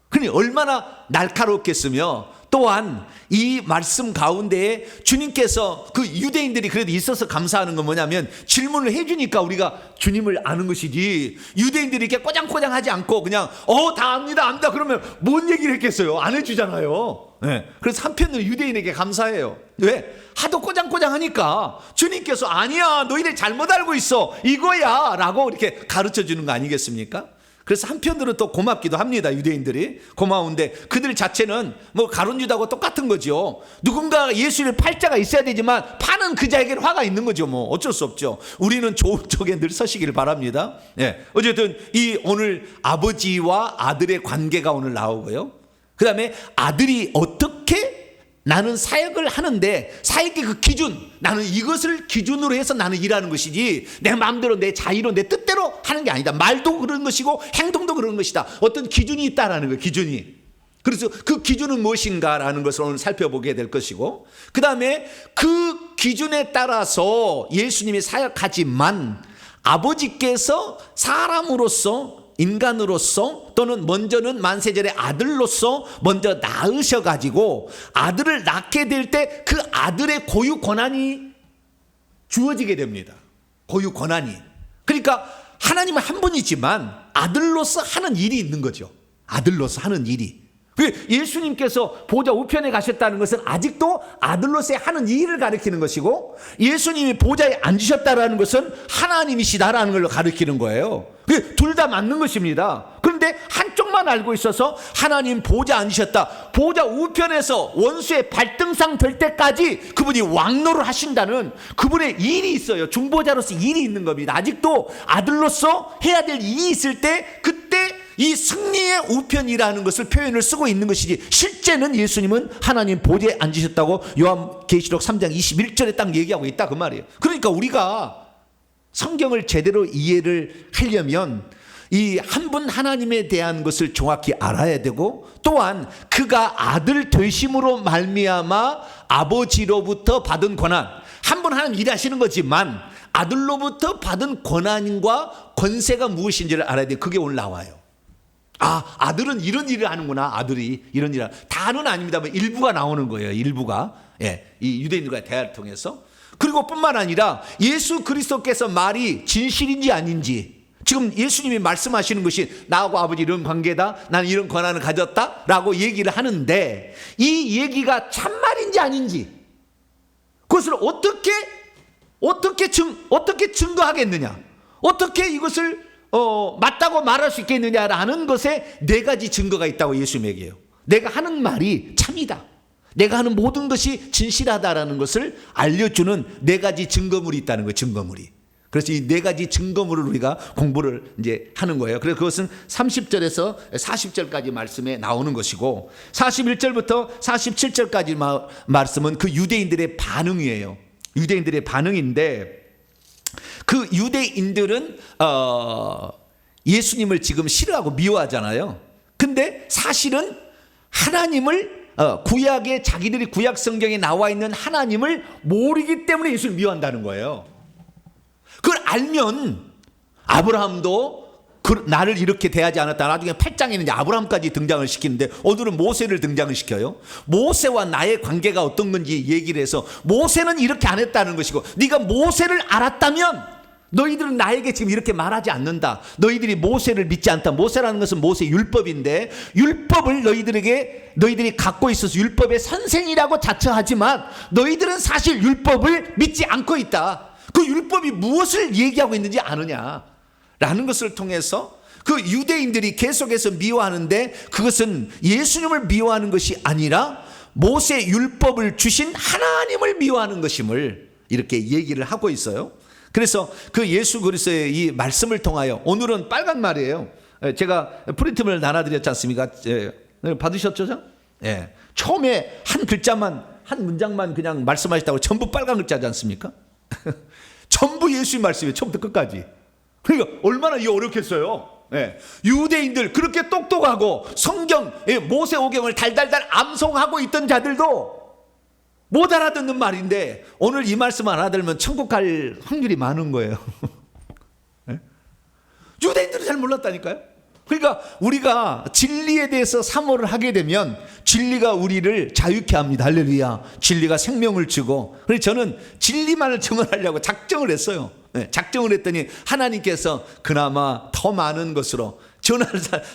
그러니 얼마나 날카롭겠으며, 또한 이 말씀 가운데에 주님께서 그 유대인들이 그래도 있어서 감사하는 건 뭐냐면, 질문을 해주니까 우리가 주님을 아는 것이지, 유대인들이 이렇게 꼬장꼬장하지 않고 그냥 다 압니다 그러면 뭔 얘기를 했겠어요? 안 해주잖아요. 네. 그래서 한편으로 유대인에게 감사해요. 왜? 하도 꼬장꼬장하니까 주님께서 아니야, 너희들 잘못 알고 있어, 이거야 라고 이렇게 가르쳐 주는 거 아니겠습니까? 그래서 한편으로 또 고맙기도 합니다. 유대인들이 고마운데, 그들 자체는 뭐 가룟 유다하고 똑같은 거죠. 누군가 예수를 팔자가 있어야 되지만 파는 그 자에게는 화가 있는 거죠. 뭐 어쩔 수 없죠. 우리는 좋은 쪽에 늘 서시기를 바랍니다. 예. 어쨌든 이 오늘 아버지와 아들의 관계가 오늘 나오고요. 그 다음에 아들이 어떻게 나는 사역을 하는데, 사역의 그 기준, 나는 이것을 기준으로 해서 나는 일하는 것이지 내 마음대로 내 자유로 내 뜻대로 하는 게 아니다. 말도 그런 것이고 행동도 그런 것이다. 어떤 기준이 있다라는 거예요. 기준이. 그래서 그 기준은 무엇인가라는 것을 오늘 살펴보게 될 것이고, 그 다음에 그 기준에 따라서 예수님이 사역하지만 아버지께서 사람으로서, 인간으로서, 또는 먼저는 만세전의 아들로서 먼저 낳으셔가지고 아들을 낳게 될 때 그 아들의 고유 권한이 주어지게 됩니다. 고유 권한이. 그러니까 하나님은 한 분이지만 아들로서 하는 일이 있는 거죠. 아들로서 하는 일이. 예수님께서 보좌 우편에 가셨다는 것은 아직도 아들로서의 하는 일을 가리키는 것이고, 예수님이 보좌에 앉으셨다는 것은 하나님이시다라는 걸 가리키는 거예요. 둘 다 맞는 것입니다. 그런데 한쪽만 알고 있어서 하나님 보좌 앉으셨다, 보좌 우편에서 원수의 발등상 될 때까지 그분이 왕노를 하신다는 그분의 일이 있어요. 중보자로서 일이 있는 겁니다. 아직도 아들로서 해야 될 일이 있을 때, 그때 이 승리의 우편이라는 것을 표현을 쓰고 있는 것이지, 실제는 예수님은 하나님 보좌에 앉으셨다고 요한계시록 3장 21절에 딱 얘기하고 있다 그 말이에요. 그러니까 우리가 성경을 제대로 이해를 하려면 이 한 분 하나님에 대한 것을 정확히 알아야 되고, 또한 그가 아들 되심으로 말미암아 아버지로부터 받은 권한, 한 분 하나님 일하시는 거지만 아들로부터 받은 권한과 권세가 무엇인지를 알아야 돼요. 그게 오늘 나와요. 아들은 이런 일을 하는구나. 아들이 이런 일을 다는 아닙니다만 일부가 나오는 거예요. 일부가. 예, 이 유대인들과의 대화를 통해서. 그리고 뿐만 아니라 예수 그리스도께서 말이 진실인지 아닌지, 지금 예수님이 말씀하시는 것이 나하고 아버지 이런 관계다, 나는 이런 권한을 가졌다 라고 얘기를 하는데, 이 얘기가 참말인지 아닌지, 그것을 어떻게 증거하겠느냐, 어떻게 이것을 맞다고 말할 수 있겠느냐라는 것에 네 가지 증거가 있다고 예수님이 얘기해요. 내가 하는 말이 참이다, 내가 하는 모든 것이 진실하다라는 것을 알려주는 네 가지 증거물이 있다는 거예요. 증거물이. 그래서 이 네 가지 증거물을 우리가 공부를 이제 하는 거예요. 그래서 그것은 30절에서 40절까지 말씀에 나오는 것이고, 41절부터 47절까지 말씀은 그 유대인들의 반응이에요. 유대인들의 반응인데, 그 유대인들은 예수님을 지금 싫어하고 미워하잖아요. 근데 사실은 하나님을 구약에, 자기들이 구약 성경에 나와 있는 하나님을 모르기 때문에 예수를 미워한다는 거예요. 그걸 알면 아브라함도 나를 이렇게 대하지 않았다. 나중에 8장에는 이제 아브라함까지 등장을 시키는데, 오늘은 모세를 등장을 시켜요. 모세와 나의 관계가 어떤 건지 얘기를 해서, 모세는 이렇게 안 했다는 것이고, 네가 모세를 알았다면 너희들은 나에게 지금 이렇게 말하지 않는다. 너희들이 모세를 믿지 않다. 모세라는 것은 모세 율법인데, 율법을 너희들이 갖고 있어서 율법의 선생이라고 자처하지만 너희들은 사실 율법을 믿지 않고 있다. 그 율법이 무엇을 얘기하고 있는지 아느냐 라는 것을 통해서 그 유대인들이 계속해서 미워하는데, 그것은 예수님을 미워하는 것이 아니라 모세 율법을 주신 하나님을 미워하는 것임을 이렇게 얘기를 하고 있어요. 그래서 그 예수 그리스도의 이 말씀을 통하여, 오늘은 빨간 말이에요. 제가 프린트를 나눠드렸지 않습니까? 받으셨죠? 예. 처음에 한 글자만, 한 문장만 그냥 말씀하셨다고 전부 빨간 글자지 않습니까? 전부 예수의 말씀이에요. 처음부터 끝까지. 그러니까 얼마나 이게 어렵겠어요. 예. 유대인들 그렇게 똑똑하고 성경 모세오경을 달달달 암송하고 있던 자들도 못 알아듣는 말인데 오늘 이 말씀 알아들으면 천국 갈 확률이 많은 거예요. 예? 유대인들은 잘 몰랐다니까요. 그러니까 우리가 진리에 대해서 사모를 하게 되면 진리가 우리를 자유케 합니다. 할렐루야. 진리가 생명을 주고, 그래서 저는 진리만을 증언하려고 작정을 했어요. 네, 작정을 했더니 하나님께서 그나마 더 많은 것으로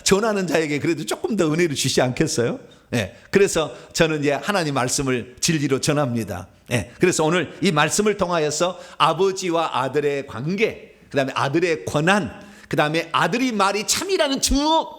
전하는 자에게 그래도 조금 더 은혜를 주시지 않겠어요? 네, 그래서 저는 이제 하나님 말씀을 진리로 전합니다. 네, 그래서 오늘 이 말씀을 통하여서 아버지와 아들의 관계, 그 다음에 아들의 권한, 그 다음에 아들이 말이 참이라는 증거,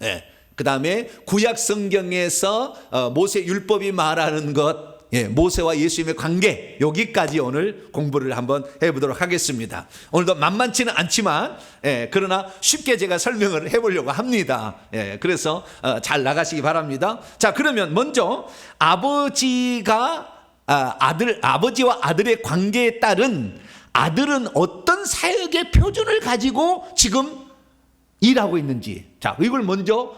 예. 그 다음에 구약 성경에서 모세 율법이 말하는 것, 예. 모세와 예수님의 관계, 여기까지 오늘 공부를 한번 해보도록 하겠습니다. 오늘도 만만치는 않지만, 예. 그러나 쉽게 제가 설명을 해보려고 합니다. 예. 그래서 잘 나가시기 바랍니다. 자, 그러면 먼저 아버지와 아들의 관계에 따른 아들은 어떤 사역의 표준을 가지고 지금 일하고 있는지, 자, 이걸 먼저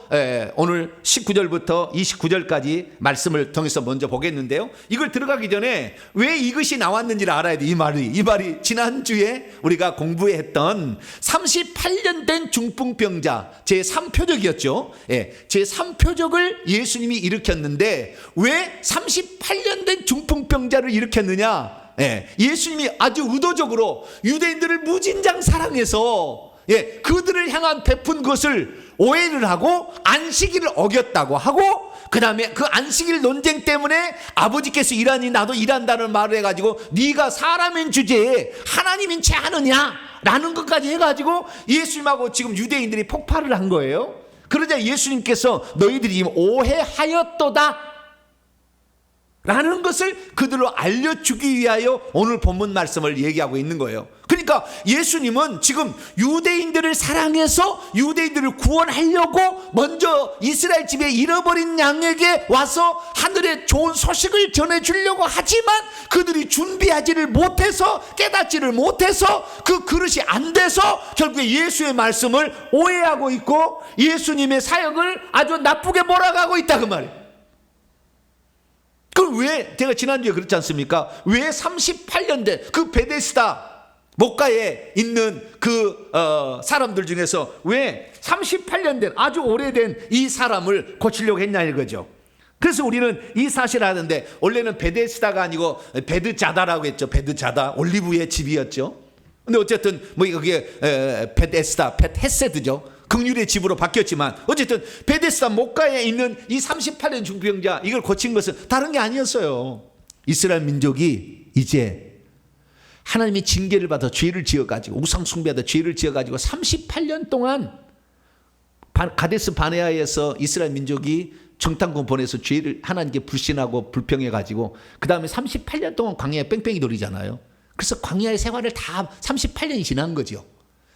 오늘 19절부터 29절까지 말씀을 통해서 먼저 보겠는데요. 이걸 들어가기 전에 왜 이것이 나왔는지를 알아야 돼. 이 말이 지난주에 우리가 공부했던 38년 된 중풍병자 제3표적이었죠. 예, 제3표적을 예수님이 일으켰는데 왜 38년 된 중풍병자를 일으켰느냐? 예, 예수님이 아주 의도적으로 유대인들을 무진장 사랑해서 그들을 향한 베푼 것을 오해를 하고 안식일을 어겼다고 하고, 그 다음에 그 안식일 논쟁 때문에 아버지께서 일하니 나도 일한다는 말을 해가지고 네가 사람인 주제에 하나님인 채 하느냐 라는 것까지 해가지고 예수님하고 지금 유대인들이 폭발을 한 거예요. 그러자 예수님께서 너희들이 오해하였도다 라는 것을 그들로 알려주기 위하여 오늘 본문 말씀을 얘기하고 있는 거예요. 그러니까 예수님은 지금 유대인들을 사랑해서 유대인들을 구원하려고 먼저 이스라엘 집에 잃어버린 양에게 와서 하늘의 좋은 소식을 전해주려고 하지만 그들이 준비하지를 못해서, 깨닫지를 못해서 그 그릇이 안 돼서 결국에 예수의 말씀을 오해하고 있고 예수님의 사역을 아주 나쁘게 몰아가고 있다, 그 말이에요. 그럼 왜, 제가 지난주에 그랬지 않습니까? 왜 38년 된 그 베데스다 목가에 있는 그 사람들 중에서 왜 38년 된 아주 오래된 이 사람을 고치려고 했냐 이거죠. 그래서 우리는 이 사실을 하는데, 원래는 베데스다가 아니고 베드자다라고 했죠. 베드자다, 올리브의 집이었죠. 근데 어쨌든 뭐 그게 베데스다, 베테세드죠. 긍휼의 집으로 바뀌었지만 어쨌든 베데스다 목가에 있는 이 38년 중병자, 이걸 고친 것은 다른 게 아니었어요. 이스라엘 민족이 이제 하나님이 징계를 받아 죄를 지어가지고 우상 숭배하다 죄를 지어가지고 38년 동안 가데스 바네아에서 이스라엘 민족이 정탐꾼 보내서 죄를 하나님께 불신하고 불평해가지고 그 다음에 38년 동안 광야에 뺑뺑이 돌이잖아요. 그래서 광야의 생활을 다 38년이 지난 거죠.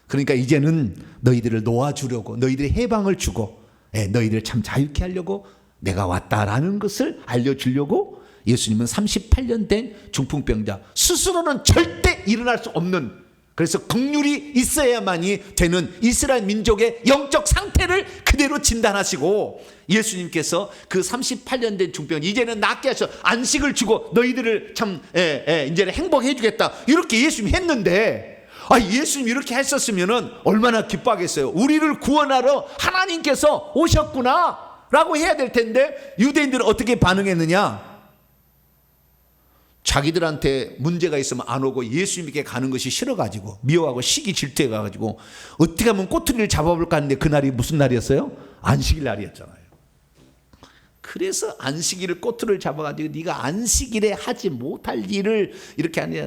그러니까 이제는 너희들을 놓아주려고, 너희들의 해방을 주고, 너희들을 참 자유케 하려고 내가 왔다라는 것을 알려주려고 예수님은 38년 된 중풍병자, 스스로는 절대 일어날 수 없는, 그래서 긍휼이 있어야만이 되는 이스라엘 민족의 영적 상태를 그대로 진단하시고 예수님께서 그 38년 된 중병 이제는 낫게 하셔 안식을 주고 너희들을 참 이제는 행복해 주겠다, 이렇게 예수님이 했는데, 예수님이 이렇게 했었으면 얼마나 기뻐하겠어요. 우리를 구원하러 하나님께서 오셨구나 라고 해야 될 텐데 유대인들은 어떻게 반응했느냐? 자기들한테 문제가 있으면 안 오고 예수님께 가는 것이 싫어가지고 미워하고 시기 질투해가지고 어떻게 하면 꼬투리를 잡아볼까 하는데 그날이 무슨 날이었어요? 안식일 날이었잖아요. 그래서 안식일을 꼬투리를 잡아가지고 네가 안식일에 하지 못할 일을 이렇게 하냐,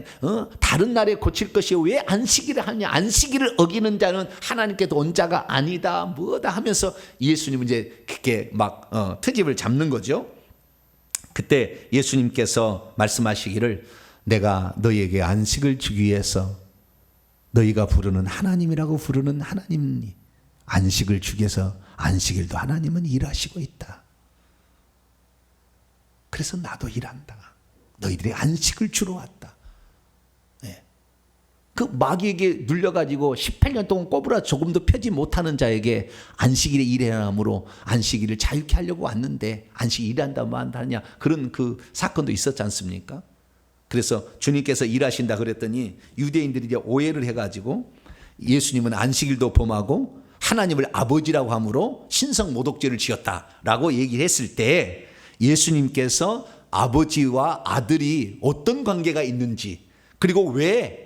다른 날에 고칠 것이 왜 안식일을 하냐, 안식일을 어기는 자는 하나님께도 온 자가 아니다 뭐다 하면서 예수님은 이제 그렇게 막 트집을 잡는 거죠. 그때 예수님께서 말씀하시기를 내가 너희에게 안식을 주기 위해서 너희가 부르는 하나님이라고 부르는 하나님이 안식을 주기 위해서 안식일도 하나님은 일하시고 있다. 그래서 나도 일한다. 너희들이 안식을 주러 왔다. 그 마귀에게 눌려가지고 18년 동안 꼬부라 조금도 펴지 못하는 자에게 안식일에 일해함으로 안식일을 자유케 하려고 왔는데 안식 일한다 뭐 한다냐 그런 그 사건도 있었지 않습니까? 그래서 주님께서 일하신다 그랬더니 유대인들이 이제 오해를 해가지고 예수님은 안식일도 범하고 하나님을 아버지라고 함으로 신성 모독죄를 지었다라고 얘기를 했을 때 예수님께서 아버지와 아들이 어떤 관계가 있는지 그리고 왜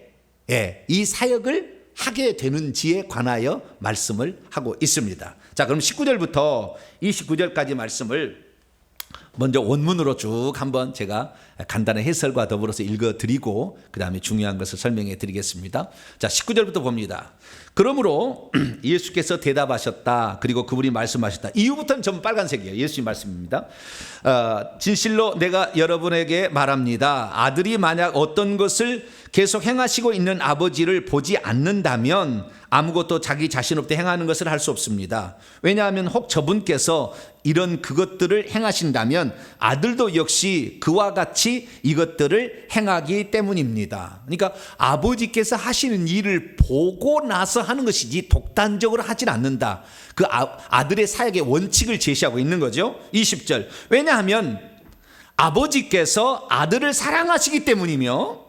이 사역을 하게 되는지에 관하여 말씀을 하고 있습니다. 자, 그럼 19절부터 29절까지 말씀을 먼저 원문으로 쭉 한번 제가 간단한 해설과 더불어서 읽어드리고 그 다음에 중요한 것을 설명해 드리겠습니다. 자, 19절부터 봅니다. 그러므로 예수께서 대답하셨다. 그리고 그분이 말씀하셨다. 이후부터는 전부 빨간색이에요. 예수님 말씀입니다. 진실로 내가 여러분에게 말합니다. 아들이 만약 어떤 것을 계속 행하시고 있는 아버지를 보지 않는다면 아무것도 자기 자신 없게 행하는 것을 할 수 없습니다. 왜냐하면 혹 저분께서 이런 그것들을 행하신다면 아들도 역시 그와 같이 이것들을 행하기 때문입니다. 그러니까 아버지께서 하시는 일을 보고 나서 하는 것이지 독단적으로 하진 않는다. 그 아들의 사역의 원칙을 제시하고 있는 거죠. 20절. 왜냐하면 아버지께서 아들을 사랑하시기 때문이며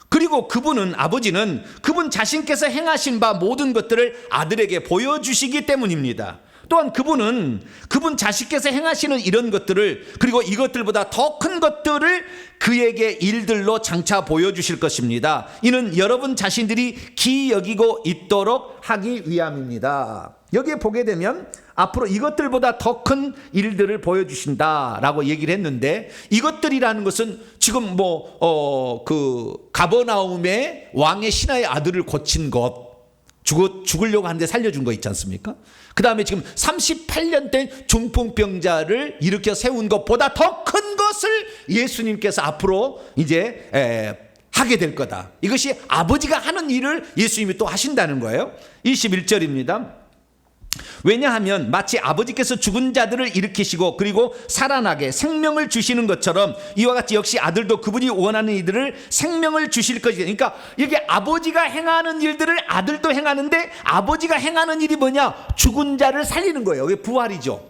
그리고 아버지는 그분 자신께서 행하신 바 모든 것들을 아들에게 보여주시기 때문입니다. 또한 그분 자신께서 행하시는 이런 것들을 그리고 이것들보다 더 큰 것들을 그에게 일들로 장차 보여주실 것입니다. 이는 여러분 자신들이 기 여기고 있도록 하기 위함입니다. 여기에 보게 되면 앞으로 이것들보다 더 큰 일들을 보여주신다라고 얘기를 했는데 이것들이라는 것은 지금 가버나움의 왕의 신하의 아들을 고친 것 죽으려고 하는데 살려준 거 있지 않습니까? 그 다음에 지금 38년 된 중풍병자를 일으켜 세운 것보다 더 큰 것을 예수님께서 앞으로 이제 하게 될 거다. 이것이 아버지가 하는 일을 예수님이 또 하신다는 거예요. 21절입니다. 왜냐하면 마치 아버지께서 죽은 자들을 일으키시고 그리고 살아나게 생명을 주시는 것처럼 이와 같이 역시 아들도 그분이 원하는 이들을 생명을 주실 것이다. 그러니까 이게 아버지가 행하는 일들을 아들도 행하는데 아버지가 행하는 일이 뭐냐? 죽은 자를 살리는 거예요. 이게 부활이죠.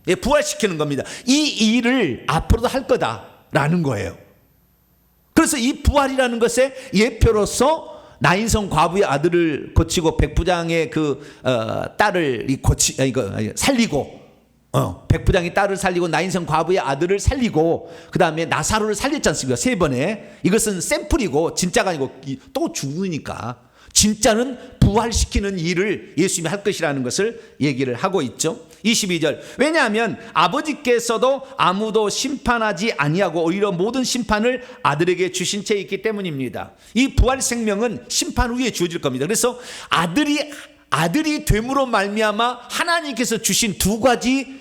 예, 부활시키는 겁니다. 이 일을 앞으로도 할 거다라는 거예요. 그래서 이 부활이라는 것의 예표로서 나인성 과부의 아들을 고치고 백부장의 딸을 살리고 백부장의 딸을 살리고 나인성 과부의 아들을 살리고 그 다음에 나사로를 살렸지 않습니까? 3번에 이것은 샘플이고 진짜가 아니고 또 죽으니까 진짜는 부활시키는 일을 예수님이 할 것이라는 것을 얘기를 하고 있죠. 22절. 왜냐하면 아버지께서도 아무도 심판하지 아니하고 오히려 모든 심판을 아들에게 주신 채 있기 때문입니다. 이 부활 생명은 심판 후에 주어질 겁니다. 그래서 아들이 됨으로 말미암아 하나님께서 주신 두 가지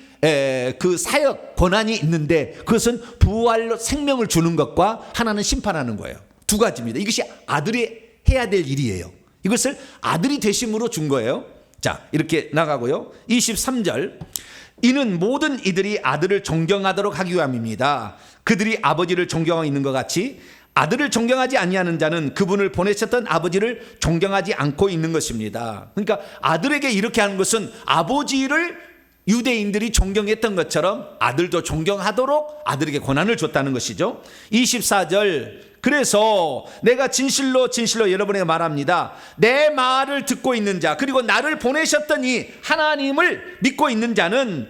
그 사역 권한이 있는데 그것은 부활로 생명을 주는 것과 하나는 심판하는 거예요. 두 가지입니다. 이것이 아들이 해야 될 일이에요. 이것을 아들이 되심으로 준 거예요. 자, 이렇게 나가고요. 23절. 이는 모든 이들이 아들을 존경하도록 하기 위함입니다. 그들이 아버지를 존경하고 있는 것 같이 아들을 존경하지 아니하는 자는 그분을 보내셨던 아버지를 존경하지 않고 있는 것입니다. 그러니까 아들에게 이렇게 하는 것은 아버지를 유대인들이 존경했던 것처럼 아들도 존경하도록 아들에게 권한을 줬다는 것이죠. 24절. 그래서 내가 진실로 여러분에게 말합니다. 내 말을 듣고 있는 자 그리고 나를 보내셨던 이 하나님을 믿고 있는 자는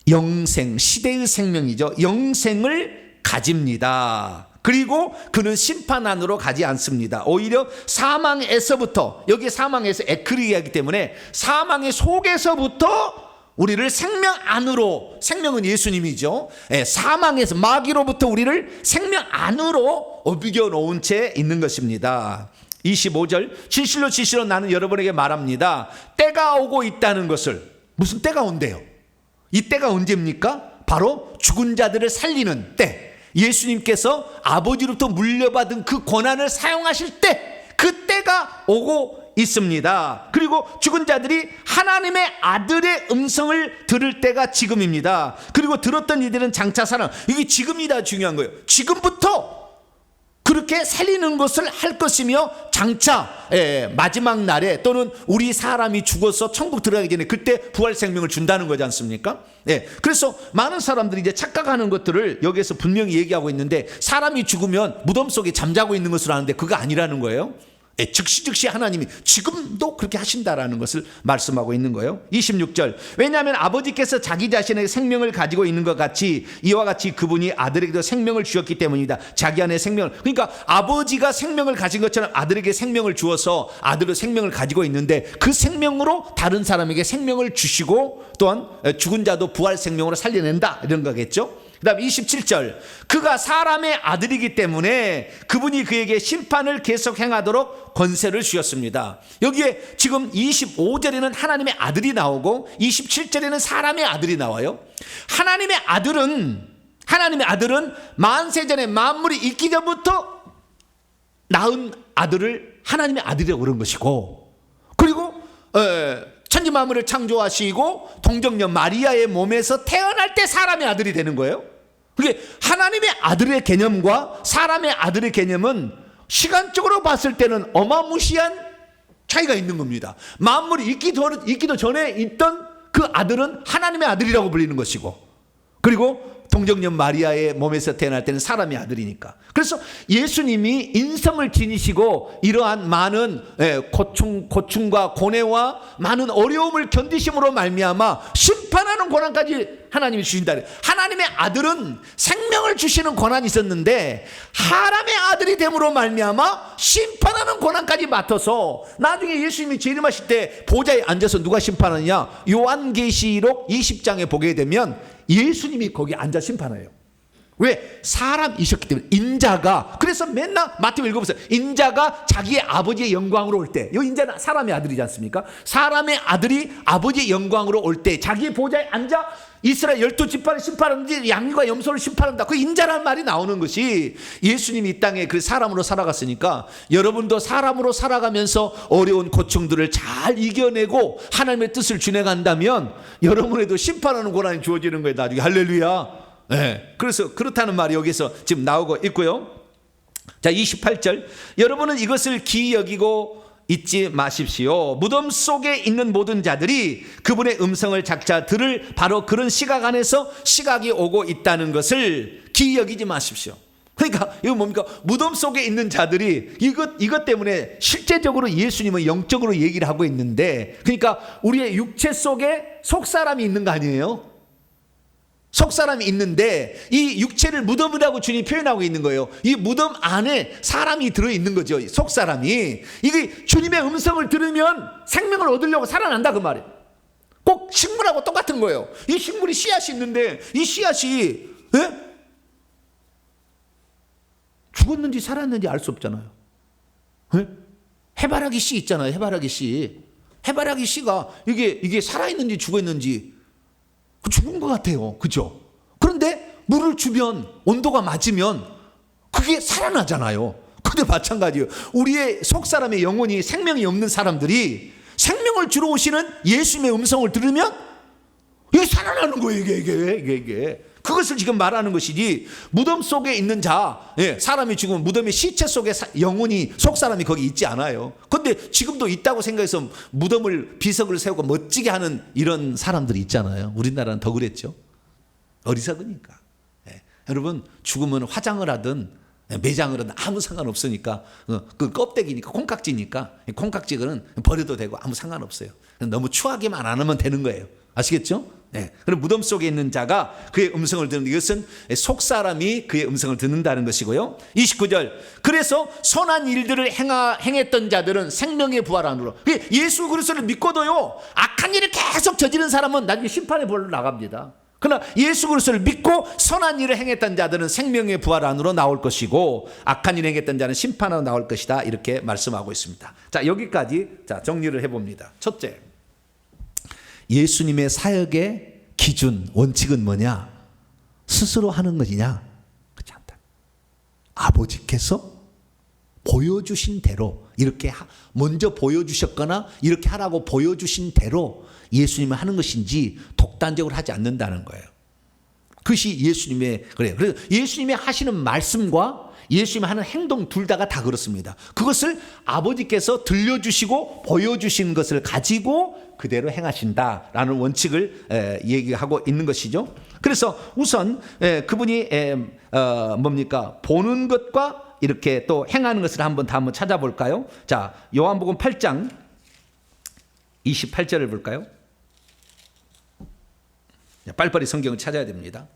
영생, 시대의 생명이죠. 영생을 가집니다. 그리고 그는 심판 안으로 가지 않습니다. 오히려 사망에서부터, 여기 사망에서 에크리하기 때문에 사망의 속에서부터 우리를 생명 안으로, 생명은 예수님이죠. 사망에서 마귀로부터 우리를 생명 안으로 어비겨 놓은 채 있는 것입니다. 25절. 진실로 나는 여러분에게 말합니다. 때가 오고 있다는 것을. 무슨 때가 온대요? 이 때가 언제입니까? 바로 죽은 자들을 살리는 때. 예수님께서 아버지로부터 물려받은 그 권한을 사용하실 때, 그 때가 오고 있습니다. 그리고 죽은 자들이 하나님의 아들의 음성을 들을 때가 지금입니다. 그리고 들었던 이들은 장차 살아. 이게 지금이다 중요한 거예요. 지금부터 그렇게 살리는 것을 할 것이며 장차 마지막 날에 또는 우리 사람이 죽어서 천국 들어가기 전에 그때 부활 생명을 준다는 거지 않습니까? 그래서 많은 사람들이 이제 착각하는 것들을 여기에서 분명히 얘기하고 있는데, 사람이 죽으면 무덤 속에 잠자고 있는 것으로 아는데 그거 아니라는 거예요. 즉시 하나님이 지금도 그렇게 하신다라는 것을 말씀하고 있는 거예요. 26절, 왜냐하면 아버지께서 자기 자신의 생명을 가지고 있는 것 같이 이와 같이 그분이 아들에게도 생명을 주었기 때문이다. 자기 안에 생명을, 그러니까 아버지가 생명을 가진 것처럼 아들에게 생명을 주어서 아들도 생명을 가지고 있는데, 그 생명으로 다른 사람에게 생명을 주시고 또한 죽은 자도 부활 생명으로 살려낸다, 이런 거겠죠. 그 다음 27절, 그가 사람의 아들이기 때문에 그분이 그에게 심판을 계속 행하도록 권세를 주셨습니다. 여기에 지금 25절에는 하나님의 아들이 나오고 27절에는 사람의 아들이 나와요. 하나님의 아들은 만세전에 만물이 있기 전부터 낳은 아들을 하나님의 아들이라고 그런 것이고, 그리고 천지 만물을 창조하시고 동정녀 마리아의 몸에서 태어날 때 사람의 아들이 되는 거예요. 그게 하나님의 아들의 개념과 사람의 아들의 개념은 시간적으로 봤을 때는 어마무시한 차이가 있는 겁니다. 만물이 있기도 전에 있던 그 아들은 하나님의 아들이라고 불리는 것이고, 그리고 동정녀 마리아의 몸에서 태어날 때는 사람의 아들이니까. 그래서 예수님이 인성을 지니시고 이러한 많은 고충과 고뇌와 많은 어려움을 견디심으로 말미암아 심판하는 권한까지 하나님이 주신다. 하나님의 아들은 생명을 주시는 권한이 있었는데 사람의 아들이 됨으로 말미암아 심판하는 권한까지 맡아서 나중에 예수님이 재림하실 때 보좌에 앉아서 누가 심판하느냐, 요한계시록 20장에 보게 되면 예수님이 거기 앉아 심판해요. 왜? 사람이셨기 때문에. 인자가, 그래서 맨날 마태복음 읽어보세요. 인자가 자기의 아버지의 영광으로 올 때, 이 인자는 사람의 아들이지 않습니까? 사람의 아들이 아버지의 영광으로 올 때 자기의 보좌에 앉아 이스라엘 12지파를 심판하는지 양과 염소를 심판한다. 그 인자라는 말이 나오는 것이, 예수님이 이 땅에 그 사람으로 살아갔으니까 여러분도 사람으로 살아가면서 어려운 고충들을 잘 이겨내고 하나님의 뜻을 준행한다면 여러분에도 심판하는 권한이 주어지는 거예요, 나중에. 할렐루야. 그래서 그렇다는 말이 여기서 지금 나오고 있고요. 자, 28절, 여러분은 이것을 기이 여기고 잊지 마십시오. 무덤 속에 있는 모든 자들이 그분의 음성을 장차 들을 바로 그런 시각 안에서 시각이 오고 있다는 것을 기이 여기지 마십시오. 그러니까 이거 뭡니까? 무덤 속에 있는 자들이 이것 때문에 실제적으로 예수님은 영적으로 얘기를 하고 있는데, 그러니까 우리의 육체 속에 속사람이 있는 거 아니에요? 속사람이 있는데 이 육체를 무덤이라고 주님이 표현하고 있는 거예요. 이 무덤 안에 사람이 들어있는 거죠. 속사람이. 이게 주님의 음성을 들으면 생명을 얻으려고 살아난다, 그 말이에요. 꼭 식물하고 똑같은 거예요. 이 식물이 씨앗이 있는데 이 씨앗이 죽었는지 살았는지 알 수 없잖아요. 해바라기 씨 있잖아요. 해바라기 씨가 이게 살아있는지 죽었는지 죽은 것 같아요. 그죠? 그런데 물을 주면, 온도가 맞으면 그게 살아나잖아요. 근데 마찬가지예요. 우리의 속사람의 영혼이 생명이 없는 사람들이 생명을 주러 오시는 예수님의 음성을 들으면 이게 살아나는 거예요. 이게. 그것을 지금 말하는 것이지, 무덤 속에 있는 자, 사람이 죽으면 무덤의 시체 속에 영혼이, 속사람이 거기 있지 않아요. 그런데 지금도 있다고 생각해서 무덤을, 비석을 세우고 멋지게 하는 이런 사람들이 있잖아요. 우리나라는 더 그랬죠. 어리석으니까. 여러분, 죽으면 화장을 하든 매장을 하든 아무 상관없으니까, 그 껍데기니까, 콩깍지니까, 콩깍지는 버려도 되고 아무 상관없어요. 너무 추하게만 안 하면 되는 거예요. 아시겠죠? 그럼 무덤 속에 있는 자가 그의 음성을 듣는, 이것은 속사람이 그의 음성을 듣는다는 것이고요. 29절, 그래서 선한 일들을 행했던 자들은 생명의 부활 안으로. 예수 그리스도를 믿고도요, 악한 일을 계속 저지른 사람은 나중에 심판의 벌로 나갑니다. 그러나 예수 그리스도를 믿고 선한 일을 행했던 자들은 생명의 부활 안으로 나올 것이고, 악한 일을 행했던 자는 심판으로 나올 것이다, 이렇게 말씀하고 있습니다. 자, 여기까지 정리를 해봅니다. 첫째, 예수님의 사역의 기준, 원칙은 뭐냐? 스스로 하는 것이냐? 그렇지 않다. 아버지께서 보여주신 대로, 이렇게 먼저 보여주셨거나 이렇게 하라고 보여주신 대로 예수님은 하는 것인지 독단적으로 하지 않는다는 거예요. 그것이 예수님의, 그래요. 그래서 예수님이 하시는 말씀과 예수님이 하는 행동 둘 다가 다 그렇습니다. 그것을 아버지께서 들려주시고 보여주신 것을 가지고 그대로 행하신다라는 원칙을 얘기하고 있는 것이죠. 그래서 우선 그분이 뭡니까? 보는 것과 이렇게 또 행하는 것을 한번 찾아볼까요? 자, 요한복음 8장 28절을 볼까요? 빨리빨리 성경을 찾아야 됩니다.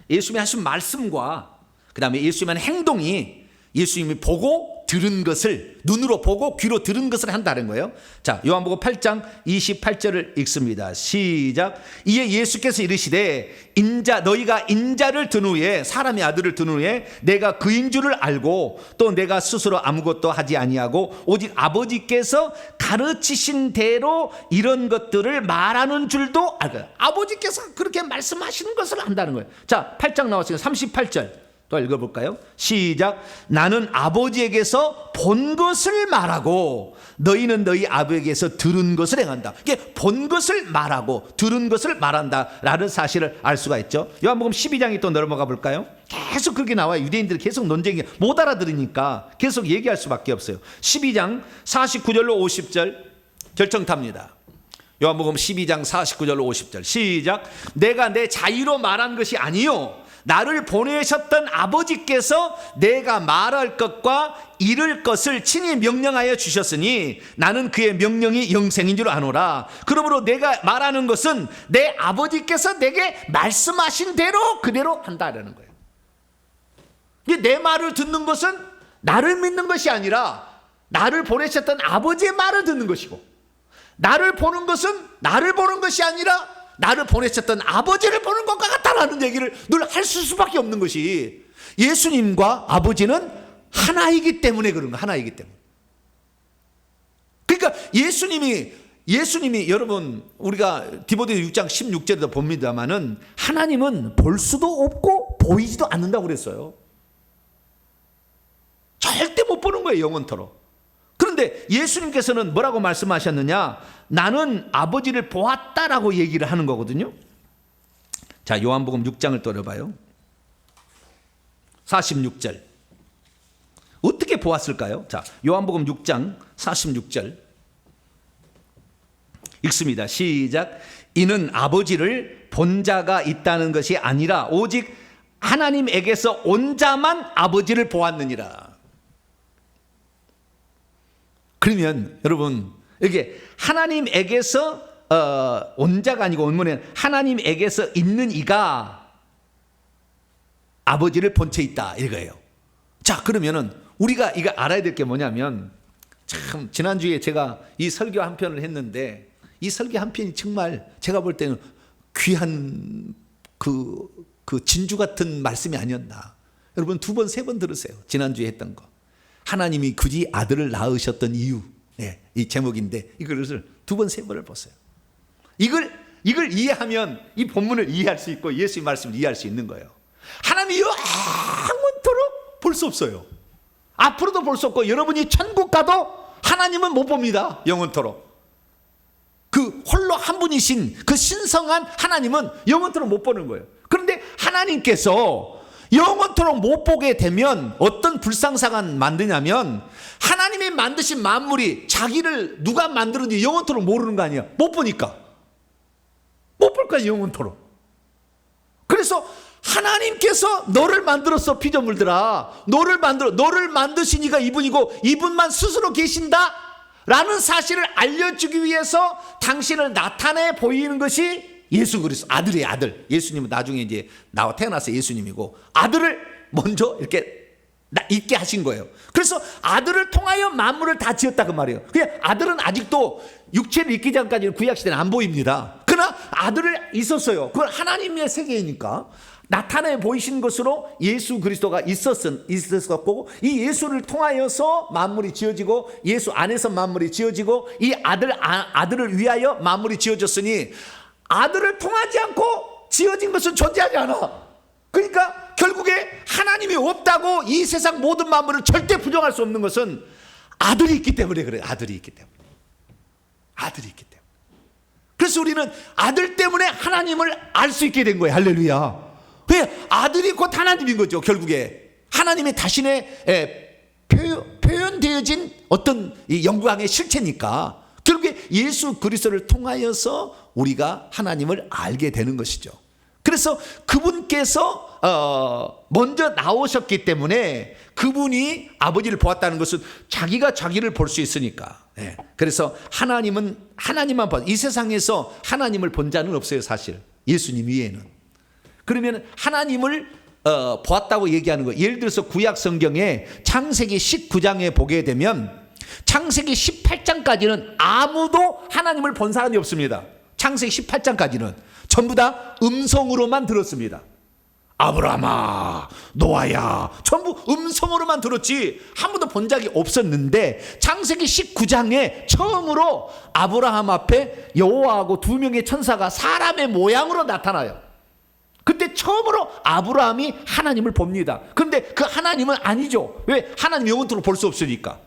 예수님이 하신 말씀과 그 다음에 예수님의 하는 행동이 예수님이 보고 들은 것을, 눈으로 보고 귀로 들은 것을 한다는 거예요. 자, 요한복음 8장 28절을 읽습니다. 시작. 이에 예수께서 이르시되 너희가 인자를 든 후에, 사람의 아들을 든 후에 내가 그인 줄을 알고 또 내가 스스로 아무것도 하지 아니하고 오직 아버지께서 가르치신 대로 이런 것들을 말하는 줄도 알고. 아버지께서 그렇게 말씀하시는 것을 한다는 거예요. 자, 8장 나왔으니까 38절 또 읽어볼까요? 시작. 나는 아버지에게서 본 것을 말하고 너희는 너희 아버지에게서 들은 것을 행한다. 이게 본 것을 말하고 들은 것을 말한다 라는 사실을 알 수가 있죠. 요한복음 12장에 또 넘어가 볼까요? 계속 그렇게 나와요. 유대인들이 계속 논쟁이, 못 알아들으니까 계속 얘기할 수밖에 없어요. 12장 49절로 50절 결정탑니다. 요한복음 12장 49절로 50절 시작. 내가 내 자유로 말한 것이 아니요 나를 보내셨던 아버지께서 내가 말할 것과 이룰 것을 친히 명령하여 주셨으니 나는 그의 명령이 영생인 줄 아노라. 그러므로 내가 말하는 것은 내 아버지께서 내게 말씀하신 대로 그대로 한다라는 거예요. 내 말을 듣는 것은 나를 믿는 것이 아니라 나를 보내셨던 아버지의 말을 듣는 것이고, 나를 보는 것은 나를 보는 것이 아니라 나를 보내셨던 아버지를 보는 것과 같다라는 얘기를 늘 할 수밖에 없는 것이, 예수님과 아버지는 하나이기 때문에 그런 거예요. 하나이기 때문에. 그러니까 예수님이 여러분, 우리가 디모데 6장 16절에도 봅니다만은 하나님은 볼 수도 없고 보이지도 않는다고 그랬어요. 절대 못 보는 거예요, 영원토록. 그런데 예수님께서는 뭐라고 말씀하셨느냐? 나는 아버지를 보았다라고 얘기를 하는 거거든요. 자, 요한복음 6장을 떠려봐요. 46절. 어떻게 보았을까요? 자, 요한복음 6장 46절 읽습니다. 시작. 이는 아버지를 본 자가 있다는 것이 아니라 오직 하나님에게서 온 자만 아버지를 보았느니라. 그러면 여러분, 이게 하나님에게서 온 자가 아니고 원문에 하나님에게서 있는 이가 아버지를 본 채 있다 이거예요. 자, 그러면은 우리가 이거 알아야 될 게 뭐냐면, 참 지난주에 제가 이 설교 한 편을 했는데 이 설교 한 편이 정말 제가 볼 때는 귀한 그 진주 같은 말씀이 아니었나. 여러분 2번 3번 들으세요. 지난주에 했던 거. 하나님이 굳이 아들을 낳으셨던 이유, 이 제목인데 이것을 2번 3번을 보세요. 이걸 이해하면 이 본문을 이해할 수 있고 예수의 말씀을 이해할 수 있는 거예요. 하나님이 영원토록 볼 수 없어요. 앞으로도 볼 수 없고, 여러분이 천국 가도 하나님은 못 봅니다. 영원토록. 그 홀로 한 분이신 그 신성한 하나님은 영원토록 못 보는 거예요. 그런데 하나님께서 영원토록 못 보게 되면 어떤 불상사가 만드냐면, 하나님이 만드신 만물이 자기를 누가 만들었는지 영원토록 모르는 거 아니야. 못 보니까. 못 볼 거야, 영원토록. 그래서 하나님께서 너를 만들었어, 피조물들아. 너를 만드신 이가 이분이고 이분만 스스로 계신다 라는 사실을 알려주기 위해서 당신을 나타내 보이는 것이 예수 그리스도, 아들이에요, 아들. 예수님은 나중에 이제 태어나서 예수님이고, 아들을 먼저 이렇게 있게 하신 거예요. 그래서 아들을 통하여 만물을 다 지었다 그 말이에요. 그냥 아들은 아직도 육체를 있기 전까지는 구약시대는 안 보입니다. 그러나 아들을 있었어요. 그건 하나님의 세계이니까 나타내 보이신 것으로 예수 그리스도가 있었고, 이 예수를 통하여서 만물이 지어지고, 예수 안에서 만물이 지어지고, 이 아들을 위하여 만물이 지어졌으니 아들을 통하지 않고 지어진 것은 존재하지 않아. 그러니까 결국에 하나님이 없다고 이 세상 모든 만물을 절대 부정할 수 없는 것은 아들이 있기 때문에 그래요. 아들이 있기 때문에. 그래서 우리는 아들 때문에 하나님을 알 수 있게 된 거예요. 할렐루야. 왜? 아들이 곧 하나님인 거죠, 결국에. 하나님의 자신의 표현되어진 어떤 이 영광의 실체니까 결국에 예수 그리스도를 통하여서 우리가 하나님을 알게 되는 것이죠. 그래서 그분께서 먼저 나오셨기 때문에 그분이 아버지를 보았다는 것은 자기가 자기를 볼 수 있으니까. 그래서 하나님만 봐. 이 세상에서 하나님을 본 자는 없어요, 사실. 예수님 위에는. 그러면 하나님을 보았다고 얘기하는 거예요. 예를 들어서 구약 성경에 창세기 19장에 보게 되면 창세기 18장까지는 아무도 하나님을 본 사람이 없습니다. 창세기 18장까지는 전부 다 음성으로만 들었습니다. 아브라함아, 노아야, 전부 음성으로만 들었지 한 번도 본 적이 없었는데 창세기 19장에 처음으로 아브라함 앞에 여호와하고 두 명의 천사가 사람의 모양으로 나타나요. 그때 처음으로 아브라함이 하나님을 봅니다. 그런데 그 하나님은 아니죠. 왜? 하나님 영원토록 볼 수 없으니까.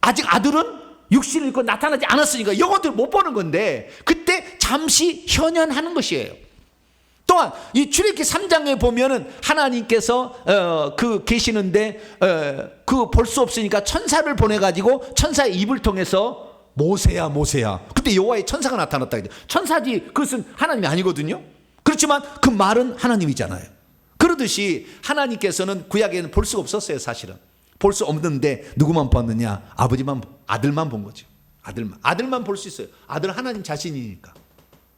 아직 아들은 육신을 입고 나타나지 않았으니까 영원토록 못 보는 건데 그때 잠시 현현하는 것이에요. 또한 이 출애굽기 3장에 보면은 하나님께서 계시는데 그 볼 수 없으니까 천사를 보내가지고 천사의 입을 통해서 모세야 모세야. 그때 여호와의 천사가 나타났다. 천사지 그것은 하나님이 아니거든요. 그렇지만 그 말은 하나님이잖아요. 그러듯이 하나님께서는 구약에는 볼 수가 없었어요. 사실은 볼 수 없는데 누구만 봤느냐? 아들만 본 거죠. 아들만 볼 수 있어요. 아들은 하나님 자신이니까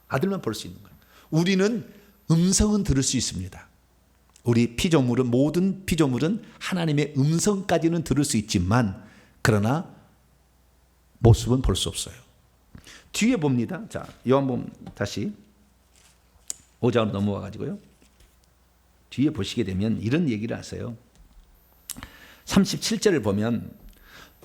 아들만 볼 수 있는 거예요. 우리는 음성은 들을 수 있습니다. 우리 피조물은 모든 피조물은 하나님의 음성까지는 들을 수 있지만 그러나 모습은 볼 수 없어요. 뒤에 봅니다. 자, 요한복음 다시 5장으로 넘어와 가지고요. 뒤에 보시게 되면 이런 얘기를 하세요. 37절을 보면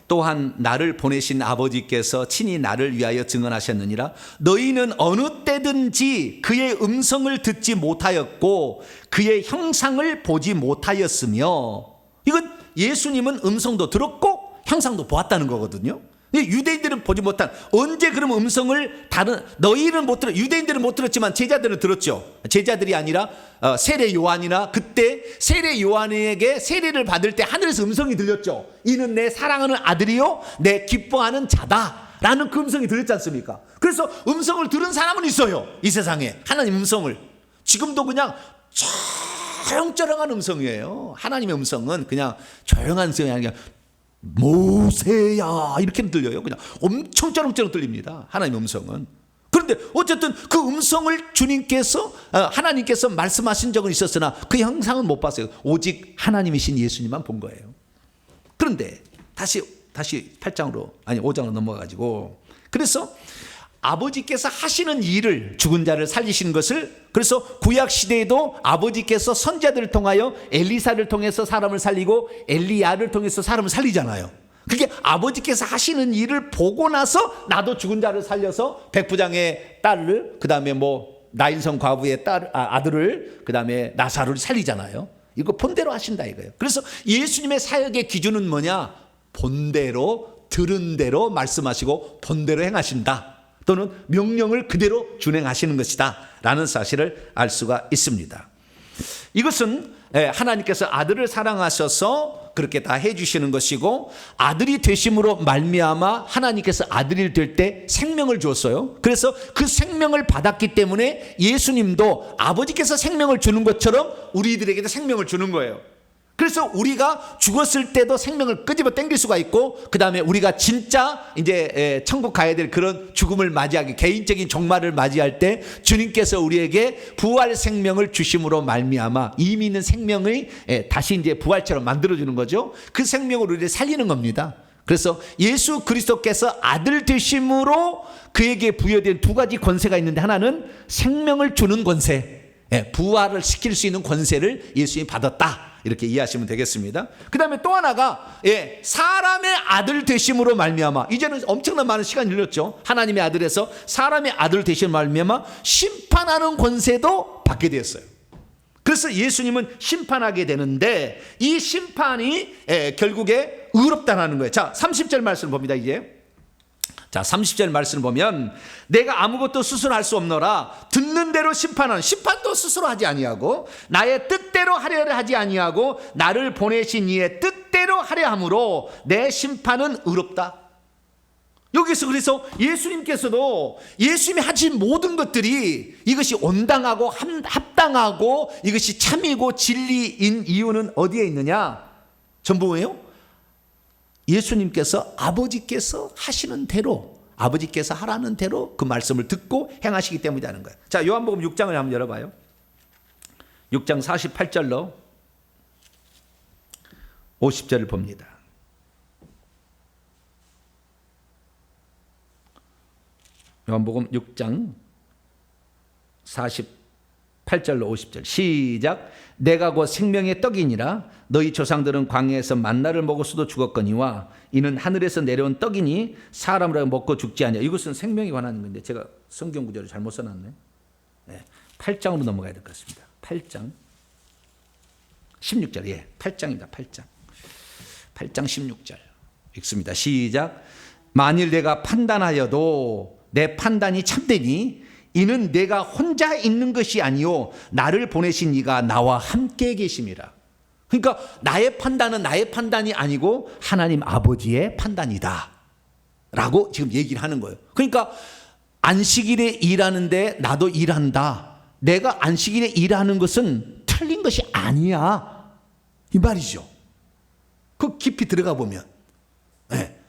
또한 나를 보내신 아버지께서 친히 나를 위하여 증언하셨느니라. 너희는 어느 때든지 그의 음성을 듣지 못하였고 그의 형상을 보지 못하였으며, 이건 예수님은 음성도 들었고 형상도 보았다는 거거든요. 유대인들은 보지 못한, 언제 그럼 음성을 너희는 못 들었, 유대인들은 못 들었지만 제자들은 들었죠. 제자들이 아니라 세례 요한이나 그때 세례 요한에게 세례를 받을 때 하늘에서 음성이 들렸죠. 이는 내 사랑하는 아들이요 내 기뻐하는 자다라는 그 음성이 들렸지 않습니까? 그래서 음성을 들은 사람은 있어요. 이 세상에 하나님 음성을. 지금도 그냥 조용조용한 음성이에요. 하나님의 음성은 그냥 조용한 음성이 아니라 모세야 이렇게 들려요. 그냥 엄청 쩌렁쩌렁 들립니다. 하나님의 음성은. 그런데 어쨌든 그 음성을 주님께서 하나님께서 말씀하신 적은 있었으나 그 형상은 못 봤어요. 오직 하나님이신 예수님만 본 거예요. 그런데 다시 5장으로 넘어가 가지고, 그래서 아버지께서 하시는 일을, 죽은 자를 살리시는 것을, 그래서 구약 시대에도 아버지께서 선지자들을 통하여 엘리사를 통해서 사람을 살리고 엘리야를 통해서 사람을 살리잖아요. 그게 아버지께서 하시는 일을 보고 나서 나도 죽은 자를 살려서 백부장의 딸을, 그 다음에 나인성 과부의 아들을, 그 다음에 나사로를 살리잖아요. 이거 본대로 하신다 이거예요. 그래서 예수님의 사역의 기준은 뭐냐? 본대로, 들은 대로 말씀하시고 본대로 행하신다. 또는 명령을 그대로 준행하시는 것이다 라는 사실을 알 수가 있습니다. 이것은 하나님께서 아들을 사랑하셔서 그렇게 다 해주시는 것이고, 아들이 되심으로 말미암아 하나님께서 아들이 될 때 생명을 주었어요. 그래서 그 생명을 받았기 때문에 예수님도 아버지께서 생명을 주는 것처럼 우리들에게도 생명을 주는 거예요. 그래서 우리가 죽었을 때도 생명을 끄집어 당길 수가 있고, 그 다음에 우리가 진짜 이제 천국 가야 될 그런 죽음을 맞이하기, 개인적인 종말을 맞이할 때 주님께서 우리에게 부활 생명을 주심으로 말미암아 이미 있는 생명을 다시 이제 부활처럼 만들어주는 거죠. 그 생명을 우리를 살리는 겁니다. 그래서 예수 그리스도께서 아들 되심으로 그에게 부여된 두 가지 권세가 있는데, 하나는 생명을 주는 권세, 부활을 시킬 수 있는 권세를 예수님이 받았다, 이렇게 이해하시면 되겠습니다. 그 다음에 또 하나가 사람의 아들 되심으로 말미암아, 이제는 엄청난 많은 시간이 흘렀죠. 하나님의 아들에서 사람의 아들 되심으로 말미암아 심판하는 권세도 받게 되었어요. 그래서 예수님은 심판하게 되는데, 이 심판이 결국에 의롭다라는 거예요. 자, 30절 말씀을 봅니다. 이제 자, 30절 말씀을 보면 내가 아무것도 스스로 할 수 없노라. 듣는 대로 심판하는, 심판도 스스로 하지 아니하고 나의 뜻 뜻대로 하려를 하지 아니하고 나를 보내신 이의 뜻대로 하려 함으로 내 심판은 의롭다. 여기서 그래서 예수님께서도 예수님이 하신 모든 것들이 이것이 온당하고 합당하고 이것이 참이고 진리인 이유는 어디에 있느냐? 전부 뭐예요? 예수님께서 아버지께서 하시는 대로, 아버지께서 하라는 대로 그 말씀을 듣고 행하시기 때문이라는 거예요. 자, 요한복음 6장을 한번 열어봐요. 6장 48절로 50절을 봅니다. 요한복음 6장 48절로 50절 시작. 내가 곧 생명의 떡이니라. 너희 조상들은 광야에서 만나를 먹었어도 죽었거니와 이는 하늘에서 내려온 떡이니 사람으로 먹고 죽지 않냐. 이것은 생명에 관한 건데 제가 성경 구절을 잘못 써놨네. 8장으로 넘어가야 될 것 같습니다. 8장 16절. 8장입니다. 8장 16절 읽습니다. 시작. 만일 내가 판단하여도 내 판단이 참되니 이는 내가 혼자 있는 것이 아니요 나를 보내신 이가 나와 함께 계심이라. 그러니까 나의 판단은 나의 판단이 아니고 하나님 아버지의 판단이다 라고 지금 얘기를 하는 거예요. 그러니까 안식일에 일하는데 나도 일한다. 내가 안식일에 일하는 것은 틀린 것이 아니야 이 말이죠. 그 깊이 들어가 보면.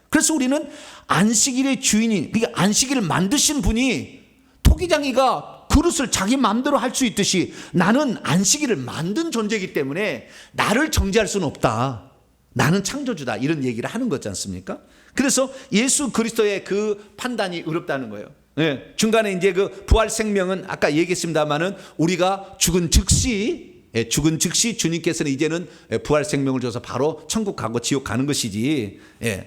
그래서 우리는 안식일의 주인이, 그러니까 안식일을 만드신 분이 토기장이가 그릇을 자기 마음대로 할 수 있듯이 나는 안식일을 만든 존재이기 때문에 나를 정죄할 수는 없다. 나는 창조주다. 이런 얘기를 하는 거지 않습니까? 그래서 예수 그리스도의 그 판단이 의롭다는 거예요. 중간에 이제 그 부활 생명은 아까 얘기했습니다만은 우리가 죽은 즉시 주님께서는 이제는 부활 생명을 줘서 바로 천국 가고 지옥 가는 것이지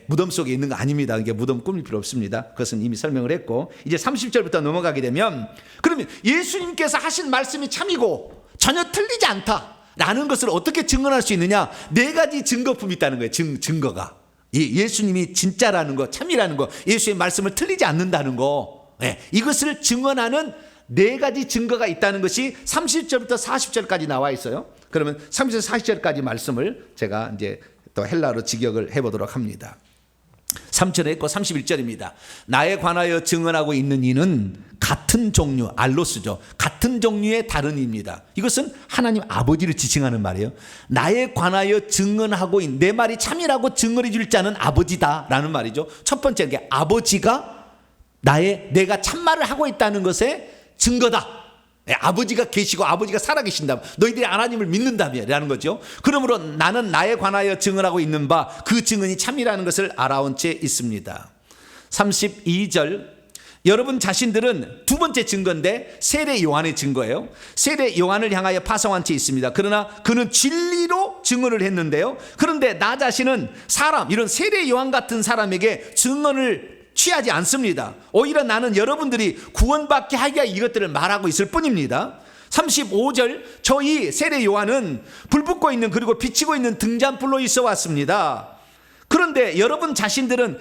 무덤 속에 있는 거 아닙니다. 이게 무덤 꾸밀 필요 없습니다. 그것은 이미 설명을 했고 이제 30절부터 넘어가게 되면 그러면 예수님께서 하신 말씀이 참이고 전혀 틀리지 않다라는 것을 어떻게 증언할 수 있느냐? 네 가지 증거품이 있다는 거예요. 증거가 예수님이 진짜라는 거, 참이라는 거, 예수의 말씀을 틀리지 않는다는 거, 이것을 증언하는 네 가지 증거가 있다는 것이 30절부터 40절까지 나와 있어요. 그러면 30절 40절까지 말씀을 제가 이제 또 헬라어로 직역을 해보도록 합니다. 3절에 있고 31절입니다. 나에 관하여 증언하고 있는 이는 같은 종류, 알로스죠. 같은 종류의 다른 이입니다. 이것은 하나님 아버지를 지칭하는 말이에요. 나에 관하여 증언하고 있는, 내 말이 참이라고 증언해 줄 자는 아버지다라는 말이죠. 첫 번째 게 아버지가 내가 참말을 하고 있다는 것에 증거다. 아버지가 계시고 아버지가 살아계신다. 너희들이 하나님을 믿는다며라는 거죠. 그러므로 나는 나에 관하여 증언하고 있는 바 그 증언이 참이라는 것을 알아온 채 있습니다. 32절 여러분 자신들은 두 번째 증거인데 세례 요한의 증거예요. 세례 요한을 향하여 파송한 채 있습니다. 그러나 그는 진리로 증언을 했는데요. 그런데 나 자신은 이런 세례 요한 같은 사람에게 증언을 취하지 않습니다. 오히려 나는 여러분들이 구원받게 하기 위해 이것들을 말하고 있을 뿐입니다. 35절 저희 세례 요한은 불붙고 있는 그리고 비치고 있는 등잔불로 있어 왔습니다. 그런데 여러분 자신들은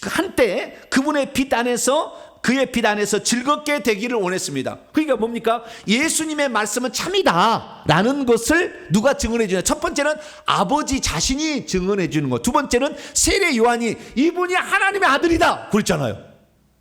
한때 그분의 빛 안에서 그의 빛 안에서 즐겁게 되기를 원했습니다. 그러니까 뭡니까? 예수님의 말씀은 참이다 라는 것을 누가 증언해 주냐? 첫 번째는 아버지 자신이 증언해 주는 것. 두 번째는 세례 요한이 이분이 하나님의 아들이다 그랬잖아요.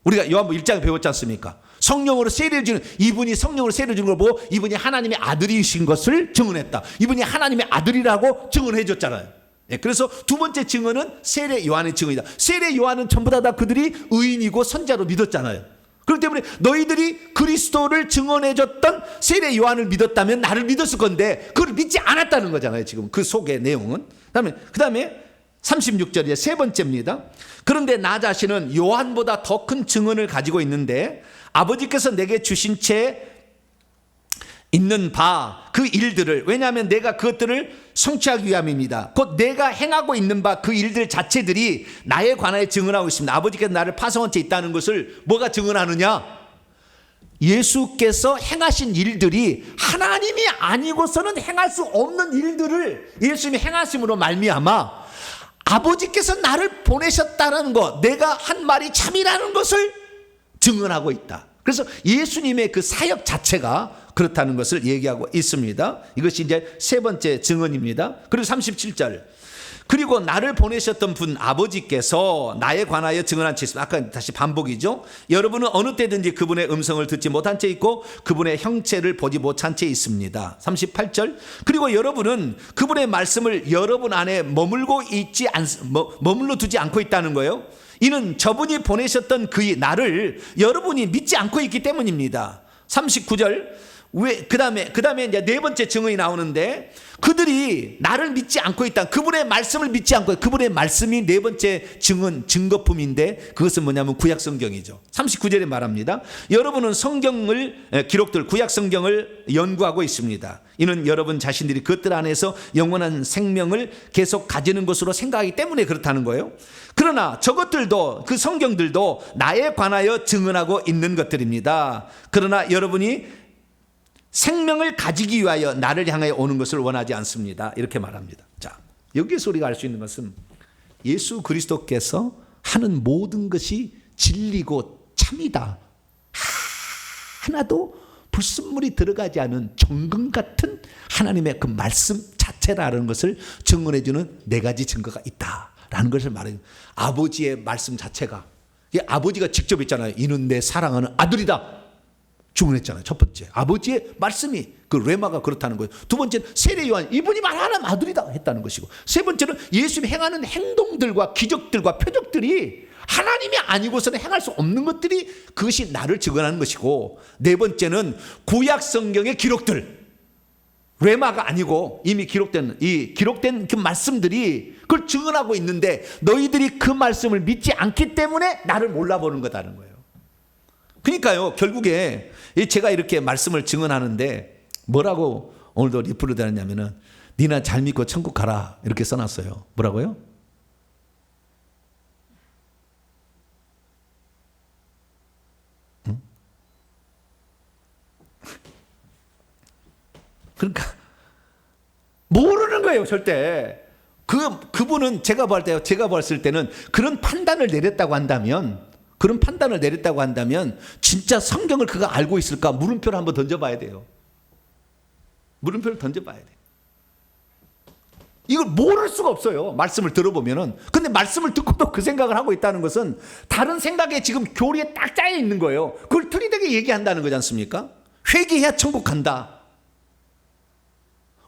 우리가 요한복음 1장에 배웠지 않습니까? 성령으로 세례를 주는, 이분이 성령으로 세례를 주는 걸 보고 이분이 하나님의 아들이신 것을 증언했다. 이분이 하나님의 아들이라고 증언해 줬잖아요. 그래서 두 번째 증언은 세례 요한의 증언이다. 세례 요한은 전부 다 그들이 의인이고 선자로 믿었잖아요. 그렇기 때문에 너희들이 그리스도를 증언해줬던 세례 요한을 믿었다면 나를 믿었을 건데 그걸 믿지 않았다는 거잖아요. 지금 그 속의 내용은. 그 다음에 36절이제 세 번째입니다. 그런데 나 자신은 요한보다 더 큰 증언을 가지고 있는데 아버지께서 내게 주신 채 있는 바 그 일들을, 왜냐하면 내가 그것들을 성취하기 위함입니다. 곧 내가 행하고 있는 바 그 일들 자체들이 나에 관하여 증언하고 있습니다. 아버지께서 나를 파송한 채 있다는 것을 뭐가 증언하느냐? 예수께서 행하신 일들이 하나님이 아니고서는 행할 수 없는 일들을 예수님이 행하심으로 말미암아 아버지께서 나를 보내셨다는 것, 내가 한 말이 참이라는 것을 증언하고 있다. 그래서 예수님의 그 사역 자체가 그렇다는 것을 얘기하고 있습니다. 이것이 이제 세 번째 증언입니다. 그리고 37절. 그리고 나를 보내셨던 분 아버지께서 나에 관하여 증언한 바 있습니다. 아까 다시 반복이죠. 여러분은 어느 때든지 그분의 음성을 듣지 못한 채 있고 그분의 형체를 보지 못한 채 있습니다. 38절. 그리고 여러분은 그분의 말씀을 여러분 안에 머물러 두지 않고 있다는 거예요. 이는 저분이 보내셨던 그의 나를 여러분이 믿지 않고 있기 때문입니다. 39절. 그 다음에 이제 네 번째 증언이 나오는데, 그들이 나를 믿지 않고 있다. 그분의 말씀을 믿지 않고, 그분의 말씀이 네 번째 증거품인데, 그것은 뭐냐면 구약 성경이죠. 39절에 말합니다. 여러분은 기록들, 구약 성경을 연구하고 있습니다. 이는 여러분 자신들이 그것들 안에서 영원한 생명을 계속 가지는 것으로 생각하기 때문에 그렇다는 거예요. 그러나 저것들도, 그 성경들도 나에 관하여 증언하고 있는 것들입니다. 그러나 여러분이 생명을 가지기 위하여 나를 향하여 오는 것을 원하지 않습니다. 이렇게 말합니다. 자, 여기에서 우리가 알 수 있는 것은 예수 그리스도께서 하는 모든 것이 진리고 참이다. 하나도 불순물이 들어가지 않은 정금 같은 하나님의 그 말씀 자체라는 것을 증언해 주는 네 가지 증거가 있다라는 것을 말해요. 아버지의 말씀 자체가, 아버지가 직접 했잖아요. 이는 내 사랑하는 아들이다. 증언했잖아요. 첫 번째, 아버지의 말씀이, 그 레마가 그렇다는 거예요. 두 번째는 세례 요한, 이분이 말하는 아들이다 했다는 것이고, 세 번째는 예수님이 행하는 행동들과 기적들과 표적들이 하나님이 아니고서는 행할 수 없는 것들이, 그것이 나를 증언하는 것이고, 네 번째는 구약 성경의 기록들, 레마가 아니고 이미 기록된 그 말씀들이 그걸 증언하고 있는데, 너희들이 그 말씀을 믿지 않기 때문에 나를 몰라보는 거다는 거예요. 그러니까요, 결국에 제가 이렇게 말씀을 증언하는데 뭐라고 오늘도 리플을 달았냐면은, 니나 잘 믿고 천국 가라, 이렇게 써놨어요. 뭐라고요? 응? 그러니까 모르는 거예요, 절대. 그분은 제가 봤을 때는 그런 판단을 내렸다고 한다면, 진짜 성경을 그가 알고 있을까? 물음표를 한번 던져봐야 돼요. 물음표를 던져봐야 돼요. 이걸 모를 수가 없어요, 말씀을 들어보면은. 근데 말씀을 듣고도 그 생각을 하고 있다는 것은 다른 생각에 지금 교리에 딱 짜여 있는 거예요. 그걸 틀리되게 얘기한다는 거지 않습니까? 회개해야 천국 간다.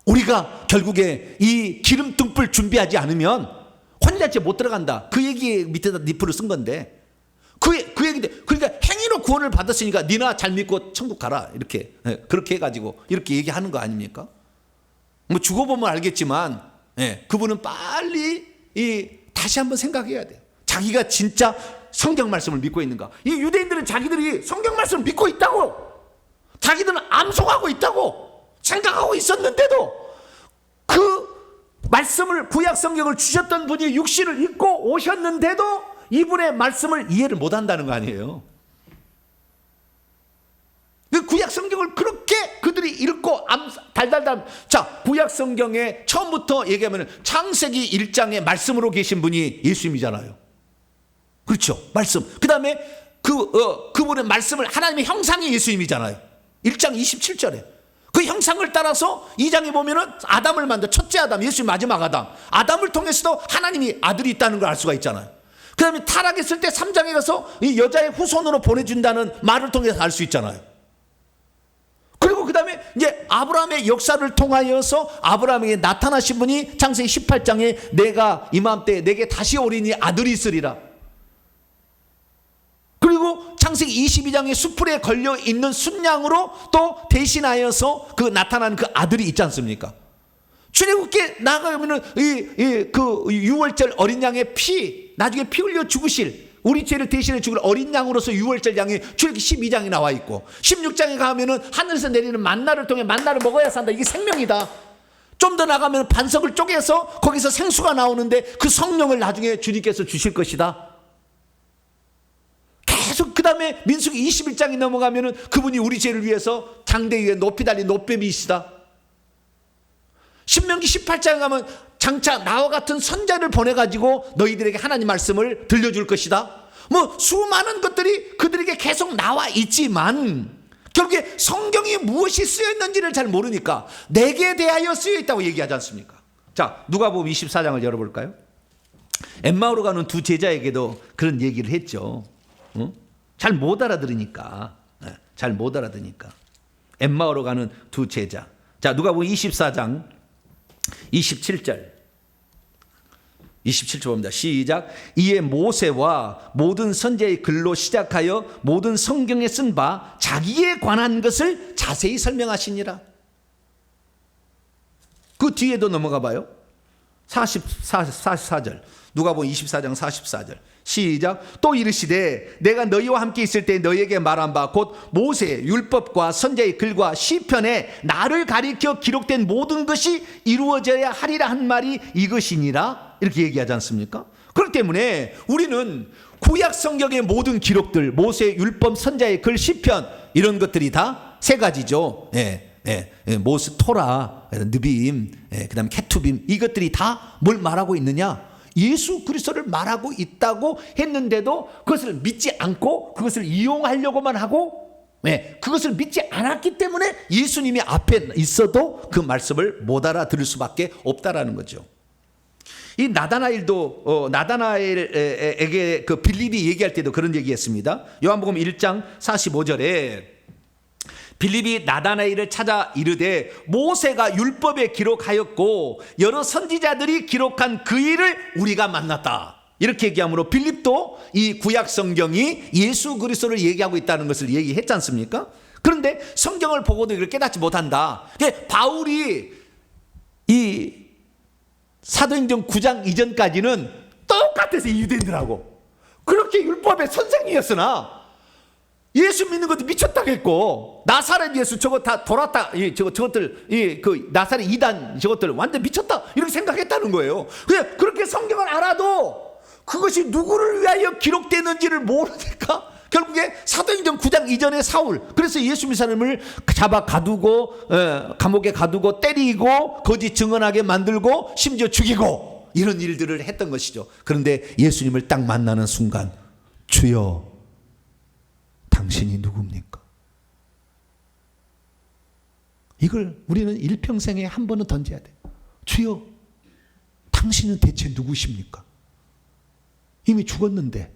우리가 결국에 이 기름 등불 준비하지 않으면 혼자체 못 들어간다. 그 얘기 밑에다 니프를 쓴 건데, 그 얘기인데, 그러니까 행위로 구원을 받았으니까 니나 잘 믿고 천국 가라, 이렇게, 그렇게 해가지고 이렇게 얘기하는 거 아닙니까? 뭐 죽어보면 알겠지만, 그분은 빨리 다시 한번 생각해야 돼요. 자기가 진짜 성경 말씀을 믿고 있는가? 이 유대인들은 자기들이 성경 말씀을 믿고 있다고, 자기들은 암송하고 있다고 생각하고 있었는데도, 그 말씀을, 구약 성경을 주셨던 분이 육신을 입고 오셨는데도 이분의 말씀을 이해를 못한다는 거 아니에요. 구약 성경을 그렇게 그들이 읽고 달달달. 자, 구약 성경에 처음부터 얘기하면 창세기 1장의 말씀으로 계신 분이 예수님이잖아요. 그렇죠, 말씀. 그 다음에 그분의 말씀을, 하나님의 형상이 예수님이잖아요. 1장 27절에 그 형상을 따라서 2장에 보면은 아담을 만든 첫째 아담, 예수님 마지막 아담, 아담을 통해서도 하나님이 아들이 있다는 걸 알 수가 있잖아요. 그 다음에 타락했을 때 3장에 가서 이 여자의 후손으로 보내준다는 말을 통해서 알 수 있잖아요. 그리고 그 다음에 이제 아브라함의 역사를 통하여서 아브라함에게 나타나신 분이 창세기 18장에 내가 이맘때 내게 다시 어린이 아들이 있으리라. 그리고 창세기 22장에 숯불에 걸려 있는 순양으로 또 대신하여서 그 나타난 그 아들이 있지 않습니까? 출애굽기에 나가면은 그 유월절 어린 양의 피, 나중에 피 흘려 죽으실, 우리 죄를 대신해 죽을 어린 양으로서 유월절 양이 출애굽기 12장에 나와 있고, 16장에 가면은 하늘에서 내리는 만나를 통해 만나를 먹어야 산다. 이게 생명이다. 좀 더 나가면 반석을 쪼개서 거기서 생수가 나오는데 그 성령을 나중에 주님께서 주실 것이다. 계속 그 다음에 민수기 21장에 넘어가면은 그분이 우리 죄를 위해서 장대 위에 높이 달린 노뱀이시다. 신명기 18장에 가면 장차 나와 같은 선자를 보내가지고 너희들에게 하나님 말씀을 들려줄 것이다. 뭐 수많은 것들이 그들에게 계속 나와 있지만, 결국에 성경이 무엇이 쓰여있는지를 잘 모르니까 내게 대하여 쓰여있다고 얘기하지 않습니까? 자, 누가복음 24장을 열어볼까요? 엠마오로 가는 두 제자에게도 그런 얘기를 했죠. 잘 못 알아들으니까. 잘 못 알아듣으니까. 엠마오로 가는 두 제자. 자, 누가복음 24장 27절. 27절 봅니다. 시작. 이에 모세와 모든 선지자의 글로 시작하여 모든 성경에 쓴 바 자기에 관한 것을 자세히 설명하시니라. 그 뒤에도 넘어가 봐요. 44절. 누가복음 24장 44절. 시작. 또 이르시되 내가 너희와 함께 있을 때 너희에게 말한 바 곧 모세 율법과 선지자의 글과 시편에 나를 가리켜 기록된 모든 것이 이루어져야 하리라 한 말이 이것이니라. 이렇게 얘기하지 않습니까? 그렇기 때문에 우리는 구약 성경의 모든 기록들, 모세 율법, 선지자의 글, 시편, 이런 것들이 다 세 가지죠. 모세, 토라, 느빔, 그다음 케투빔, 이것들이 다 뭘 말하고 있느냐? 예수 그리스도를 말하고 있다고 했는데도 그것을 믿지 않고 그것을 이용하려고만 하고, 그것을 믿지 않았기 때문에 예수님이 앞에 있어도 그 말씀을 못 알아들을 수밖에 없다라는 거죠. 이 나다나엘도 나다나엘에게 그 빌립이 얘기할 때도 그런 얘기했습니다. 요한복음 1장 45절에 빌립이 나다나엘을 찾아 이르되 모세가 율법에 기록하였고 여러 선지자들이 기록한 그 일을 우리가 만났다. 이렇게 얘기하므로 빌립도 이 구약 성경이 예수 그리스도를 얘기하고 있다는 것을 얘기했지 않습니까? 그런데 성경을 보고도 이걸 깨닫지 못한다. 바울이 이 사도행전 9장 이전까지는 똑같아서 유대인들하고 그렇게 율법의 선생이었으나 예수 믿는 것도 미쳤다겠고 나사렛 예수 저거 다 돌았다, 저것들 그 나사렛 이단 저것들 완전 미쳤다 이렇게 생각했다는 거예요. 그렇게 성경을 알아도 그것이 누구를 위하여 기록되는지를 모르니까 결국에 사도행전 9장 이전에 사울, 그래서 예수 믿는 사람을 잡아 가두고 감옥에 가두고 때리고 거짓 증언하게 만들고 심지어 죽이고 이런 일들을 했던 것이죠. 그런데 예수님을 딱 만나는 순간 주여 당신이 누굽니까? 이걸 우리는 일평생에 한 번은 던져야 돼요. 주여 당신은 대체 누구십니까? 이미 죽었는데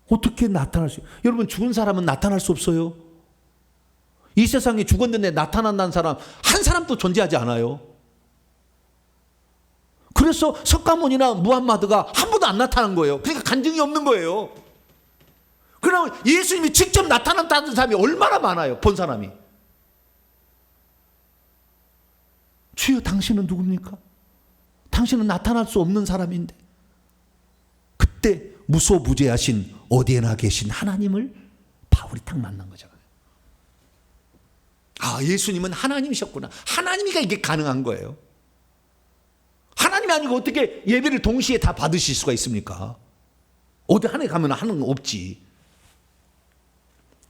어떻게 나타날 수 있어요? 여러분, 죽은 사람은 나타날 수 없어요. 이 세상에 죽었는데 나타난다는 사람 한 사람도 존재하지 않아요. 그래서 석가모니나 무함마드가 한 번도 안 나타난 거예요. 그러니까 간증이 없는 거예요. 그러면 예수님이 직접 나타났다는 사람이 얼마나 많아요, 본 사람이. 주여 당신은 누굽니까? 당신은 나타날 수 없는 사람인데. 그때 무소부재하신 어디에나 계신 하나님을 바울이 딱 만난 거잖아요. 아, 예수님은 하나님이셨구나. 하나님이니까 이게 가능한 거예요. 하나님이 아니고 어떻게 예배를 동시에 다 받으실 수가 있습니까? 어디 하나에 가면 하는 거 없지.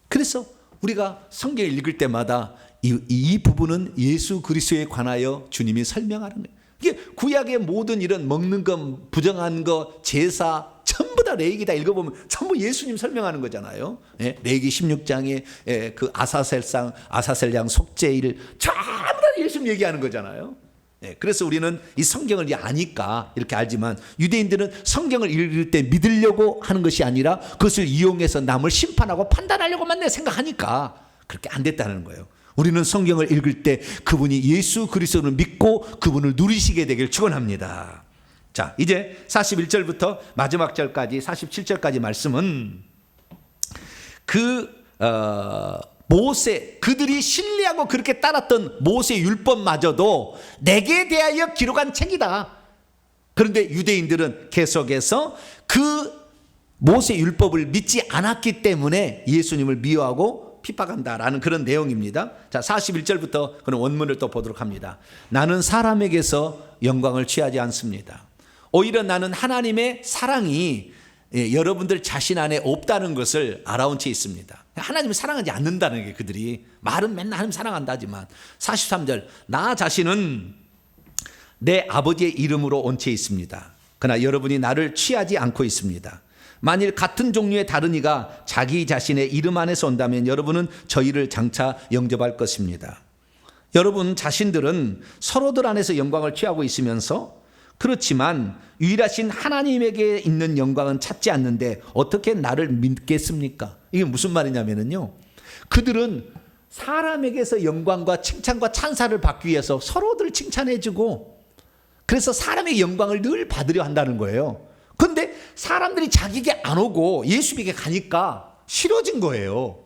그래서 우리가 성경을 읽을 때마다 이 부분은 예수 그리스도에 관하여 주님이 설명하는 거예요. 이게 구약의 모든 이런 먹는 것, 부정한 것, 제사 전부 다 레위기 다 읽어보면 전부 예수님 설명하는 거잖아요. 레위기 16장에 그 아사셀양 속죄일 전부 다 예수님 얘기하는 거잖아요. 그래서 우리는 이 성경을 아니까 이렇게 알지만 유대인들은 성경을 읽을 때 믿으려고 하는 것이 아니라 그것을 이용해서 남을 심판하고 판단하려고만 생각하니까 그렇게 안 됐다는 거예요. 우리는 성경을 읽을 때 그분이 예수 그리스도를 믿고 그분을 누리시게 되길 축원합니다. 자, 이제 41절부터 마지막 절까지 47절까지 말씀은 모세, 그들이 신뢰하고 그렇게 따랐던 모세 율법마저도 내게 대하여 기록한 책이다. 그런데 유대인들은 계속해서 그 모세 율법을 믿지 않았기 때문에 예수님을 미워하고 핍박한다라는 그런 내용입니다. 자, 41절부터 그런 원문을 또 보도록 합니다. 나는 사람에게서 영광을 취하지 않습니다. 오히려 나는 하나님의 사랑이 여러분들 자신 안에 없다는 것을 알아온 채 있습니다. 하나님을 사랑하지 않는다는 게 그들이 말은 맨날 하나님 사랑한다지만 43절 나 자신은 내 아버지의 이름으로 온 채 있습니다. 그러나 여러분이 나를 취하지 않고 있습니다. 만일 같은 종류의 다른 이가 자기 자신의 이름 안에서 온다면 여러분은 저희를 장차 영접할 것입니다. 여러분 자신들은 서로들 안에서 영광을 취하고 있으면서 그렇지만 유일하신 하나님에게 있는 영광은 찾지 않는데 어떻게 나를 믿겠습니까? 이게 무슨 말이냐면요, 그들은 사람에게서 영광과 칭찬과 찬사를 받기 위해서 서로들 칭찬해주고 그래서 사람의 영광을 늘 받으려 한다는 거예요. 그런데 사람들이 자기에게 안 오고 예수님에게 가니까 싫어진 거예요.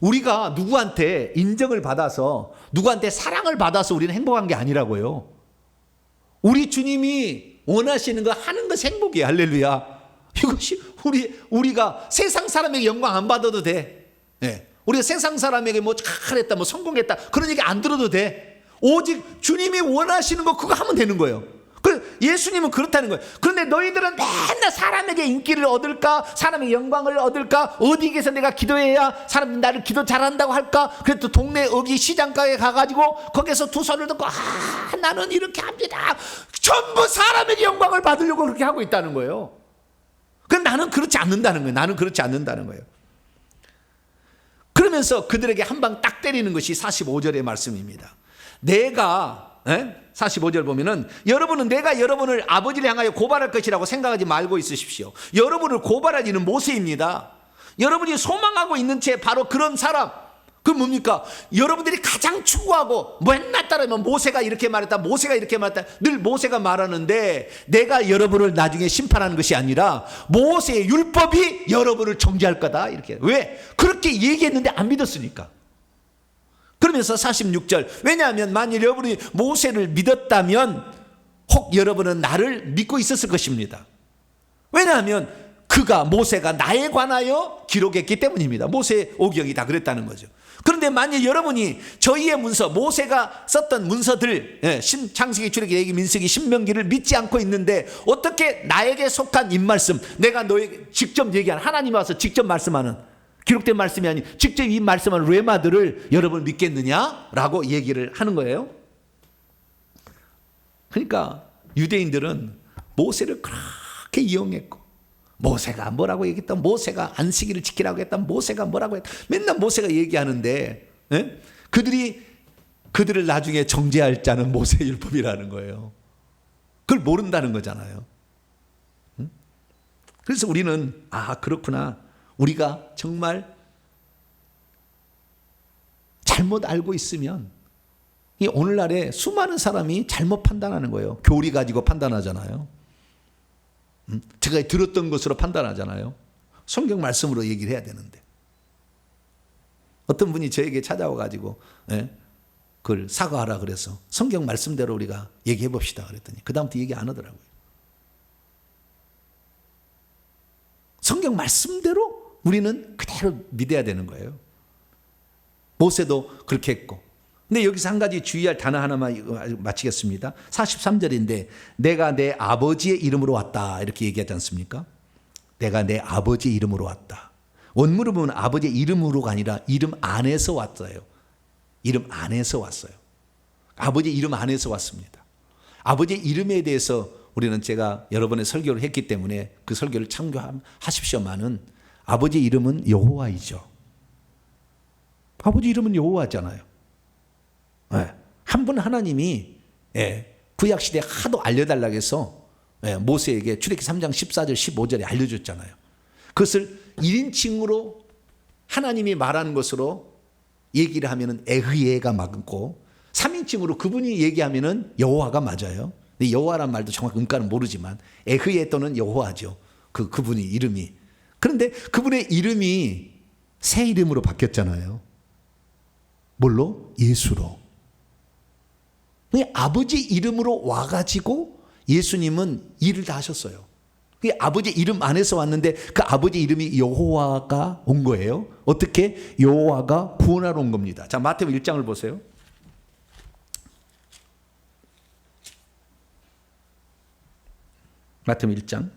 우리가 누구한테 인정을 받아서 누구한테 사랑을 받아서 우리는 행복한 게 아니라고요. 우리 주님이 원하시는 거 하는 것이 행복이에요. 할렐루야. 이것이 우리가 세상 사람에게 영광 안 받아도 돼. 네. 우리가 세상 사람에게 뭐 잘했다, 뭐 성공했다 그런 얘기 안 들어도 돼. 오직 주님이 원하시는 거 그거 하면 되는 거예요. 예수님은 그렇다는 거예요. 그런데 너희들은 맨날 사람에게 인기를 얻을까, 사람의 영광을 얻을까, 어디에서 내가 기도해야 사람들이 나를 기도 잘한다고 할까. 그래도 동네 어기 시장가에 가가지고 거기서 두 손을 듣고 나는 이렇게 합니다. 전부 사람에게 영광을 받으려고 그렇게 하고 있다는 거예요. 그럼 나는 그렇지 않는다는 거예요. 나는 그렇지 않는다는 거예요. 그러면서 그들에게 한 방 딱 때리는 것이 45절의 말씀입니다. 내가 45절 보면은 여러분은 내가 여러분을 아버지를 향하여 고발할 것이라고 생각하지 말고 있으십시오. 여러분을 고발할 이는 모세입니다. 여러분이 소망하고 있는 채 바로 그런 사람, 그 뭡니까? 여러분들이 가장 추구하고 맨날 따르면 모세가 이렇게 말했다, 모세가 이렇게 말했다, 늘 모세가 말하는데 내가 여러분을 나중에 심판하는 것이 아니라 모세의 율법이 여러분을 정죄할 거다 이렇게. 왜? 그렇게 얘기했는데 안 믿었으니까. 그러면서 46절, 왜냐하면 만일 여러분이 모세를 믿었다면 혹 여러분은 나를 믿고 있었을 것입니다. 왜냐하면 모세가 나에 관하여 기록했기 때문입니다. 모세 오경이 다 그랬다는 거죠. 그런데 만일 여러분이 저희의 문서, 모세가 썼던 문서들, 창세기, 출애굽기, 레위기, 민수기, 신명기를 믿지 않고 있는데 어떻게 나에게 속한 입말씀, 내가 너에게 직접 얘기한, 하나님 와서 직접 말씀하는, 기록된 말씀이 아닌 직접 이 말씀하는 레마들을 여러분 믿겠느냐라고 얘기를 하는 거예요. 그러니까 유대인들은 모세를 그렇게 이용했고, 모세가 뭐라고 얘기했다, 모세가 안식일을 지키라고 했다, 모세가 뭐라고 했다, 맨날 모세가 얘기하는데 그들을 나중에 정죄할 자는 모세의 율법이라는 거예요. 그걸 모른다는 거잖아요. 그래서 우리는 그렇구나, 우리가 정말 잘못 알고 있으면 이 오늘날에 수많은 사람이 잘못 판단하는 거예요. 교리 가지고 판단하잖아요. 제가 들었던 것으로 판단하잖아요. 성경 말씀으로 얘기를 해야 되는데 어떤 분이 저에게 찾아와 가지고 그걸 사과하라 그래서 성경 말씀대로 우리가 얘기해 봅시다 그랬더니 그 다음부터 얘기 안 하더라고요. 성경 말씀대로 우리는 그대로 믿어야 되는 거예요. 모세도 그렇게 했고. 근데 여기서 한 가지 주의할 단어 하나만 마치겠습니다. 43절인데 내가 내 아버지의 이름으로 왔다 이렇게 얘기하지 않습니까? 내가 내 아버지의 이름으로 왔다. 원문을 보면 아버지의 이름으로가 아니라 이름 안에서 왔어요. 이름 안에서 왔어요. 아버지의 이름 안에서 왔습니다. 아버지의 이름에 대해서 우리는 제가 여러 번의 설교를 했기 때문에 그 설교를 참고하십시오만은 아버지의 이름은 여호와이죠. 아버지 이름은 여호와잖아요. 한 분 하나님이 구약시대에 하도 알려달라고 해서 모세에게 출애굽기 3장 14절 15절에 알려줬잖아요. 그것을 1인칭으로 하나님이 말하는 것으로 얘기를 하면 에흐예가 맞고 3인칭으로 그분이 얘기하면 여호와가 맞아요. 근데 여호와란 말도 정확히 음가는 모르지만 에흐예 또는 여호와죠. 그분이 이름이. 그런데 그분의 이름이 새 이름으로 바뀌었잖아요. 뭘로? 예수로. 아버지 이름으로 와가지고 예수님은 일을 다 하셨어요. 아버지 이름 안에서 왔는데 그 아버지 이름이 여호와가 온 거예요. 어떻게? 여호와가 구원하러 온 겁니다. 자, 마태복음 1장을 보세요. 마태복음 1장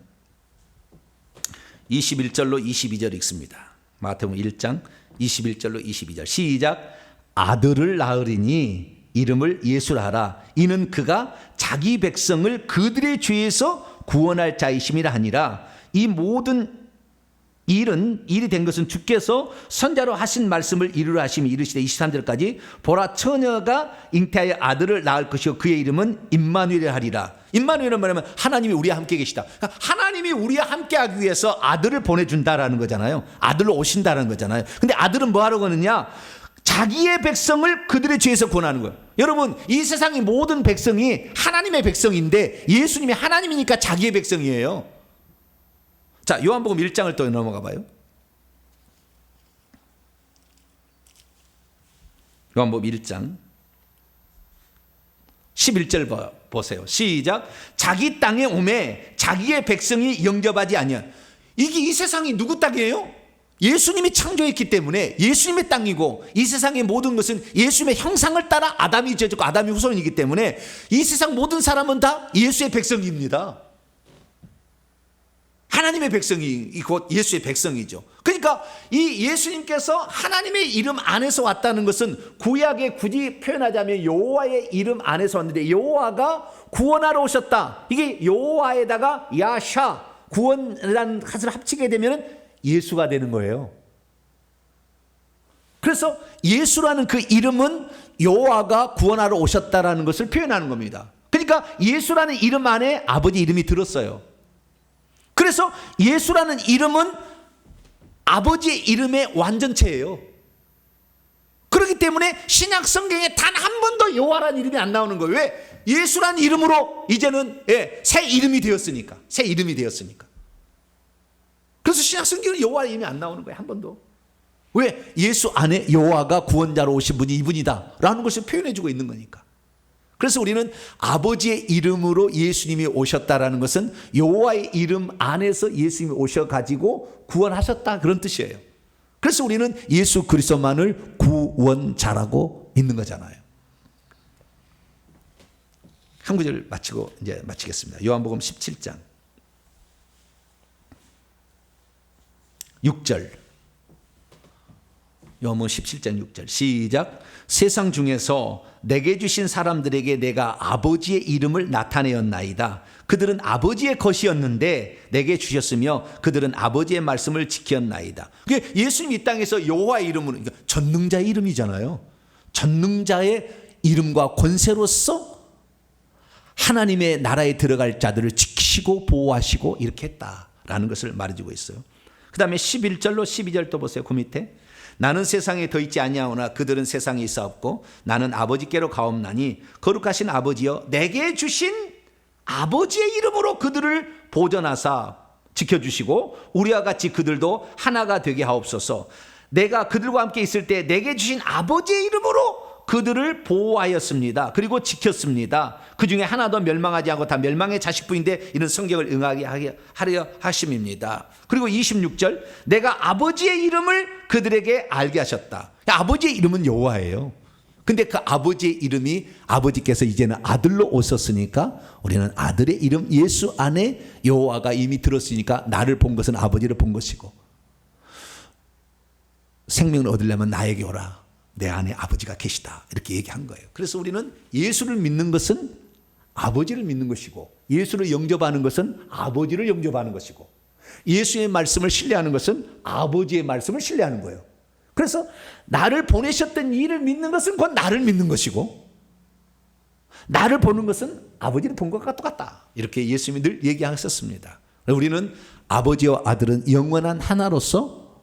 21절로 22절 읽습니다. 마태복음 1장 21절로 22절 시작. 아들을 낳으리니 이름을 예수라 하라. 이는 그가 자기 백성을 그들의 죄에서 구원할 자이심이라 하니라. 이 모든 일이 된 것은 주께서 선자로 하신 말씀을 이루려 하심이 이르시되 23절까지 보라 처녀가 잉태하여 아들을 낳을 것이요 그의 이름은 임마누엘이라 하리라. 임마누엘은 뭐냐면 하나님이 우리와 함께 계시다. 그러니까 하나님이 우리와 함께 하기 위해서 아들을 보내준다라는 거잖아요. 아들로 오신다는 거잖아요. 근데 아들은 뭐 하러 가느냐? 자기의 백성을 그들의 죄에서 구원하는 거예요. 여러분, 이 세상의 모든 백성이 하나님의 백성인데 예수님이 하나님이니까 자기의 백성이에요. 자, 요한복음 1장을 또 넘어가 봐요. 요한복음 1장 11절 보세요. 시작. 자기 땅에 오매 자기의 백성이 영접하지 아니하. 이게 이 세상이 누구 땅이에요? 예수님이 창조했기 때문에 예수님의 땅이고 이 세상의 모든 것은 예수님의 형상을 따라 아담이 지어졌고 아담이 후손이기 때문에 이 세상 모든 사람은 다 예수의 백성입니다. 하나님의 백성이 곧 예수의 백성이죠. 그러니까 이 예수님께서 하나님의 이름 안에서 왔다는 것은 구약에 굳이 표현하자면 여호와의 이름 안에서 왔는데 여호와가 구원하러 오셨다. 이게 여호와에다가 야샤 구원이라는 것을 합치게 되면 예수가 되는 거예요. 그래서 예수라는 그 이름은 여호와가 구원하러 오셨다라는 것을 표현하는 겁니다. 그러니까 예수라는 이름 안에 아버지 이름이 들었어요. 그래서 예수라는 이름은 아버지의 이름의 완전체예요. 그렇기 때문에 신약 성경에 단 한 번도 여호와라는 이름이 안 나오는 거예요. 왜? 예수라는 이름으로 이제는 새 이름이 되었으니까. 새 이름이 되었으니까. 그래서 신약 성경에 여호와의 이름이 안 나오는 거예요. 한 번도. 왜? 예수 안에 여호와가 구원자로 오신 분이 이분이다 라는 것을 표현해 주고 있는 거니까. 그래서 우리는 아버지의 이름으로 예수님이 오셨다라는 것은 여호와의 이름 안에서 예수님이 오셔가지고 구원하셨다 그런 뜻이에요. 그래서 우리는 예수 그리스도만을 구원자라고 믿는 거잖아요. 한 구절 마치고 이제 마치겠습니다. 요한복음 17장 6절. 요한복음 17장 6절 시작. 세상 중에서 내게 주신 사람들에게 내가 아버지의 이름을 나타내었나이다. 그들은 아버지의 것이었는데 내게 주셨으며 그들은 아버지의 말씀을 지켰나이다. 예수님이 이 땅에서 여호와의 이름으로, 그러니까 전능자의 이름이잖아요. 전능자의 이름과 권세로서 하나님의 나라에 들어갈 자들을 지키시고 보호하시고 이렇게 했다라는 것을 말해주고 있어요. 그 다음에 11절로 12절 또 보세요. 그 밑에 나는 세상에 더 있지 아니하오나 그들은 세상에 있사옵고 나는 아버지께로 가옵나니 거룩하신 아버지여 내게 주신 아버지의 이름으로 그들을 보존하사 지켜주시고 우리와 같이 그들도 하나가 되게 하옵소서. 내가 그들과 함께 있을 때 내게 주신 아버지의 이름으로 그들을 보호하였습니다. 그리고 지켰습니다. 그 중에 하나도 멸망하지 않고 다 멸망의 자식부인데 이런 성경을 응하게 하려 하심입니다. 그리고 26절 내가 아버지의 이름을 그들에게 알게 하셨다. 아버지의 이름은 여호와예요. 근데 그 아버지의 이름이 아버지께서 이제는 아들로 오셨으니까 우리는 아들의 이름 예수 안에 여호와가 이미 들었으니까 나를 본 것은 아버지를 본 것이고 생명을 얻으려면 나에게 오라. 내 안에 아버지가 계시다. 이렇게 얘기한 거예요. 그래서 우리는 예수를 믿는 것은 아버지를 믿는 것이고 예수를 영접하는 것은 아버지를 영접하는 것이고 예수의 말씀을 신뢰하는 것은 아버지의 말씀을 신뢰하는 거예요. 그래서 나를 보내셨던 이를 믿는 것은 곧 나를 믿는 것이고 나를 보는 것은 아버지를 본 것과 똑같다. 이렇게 예수님이 늘 얘기하셨습니다. 우리는 아버지와 아들은 영원한 하나로서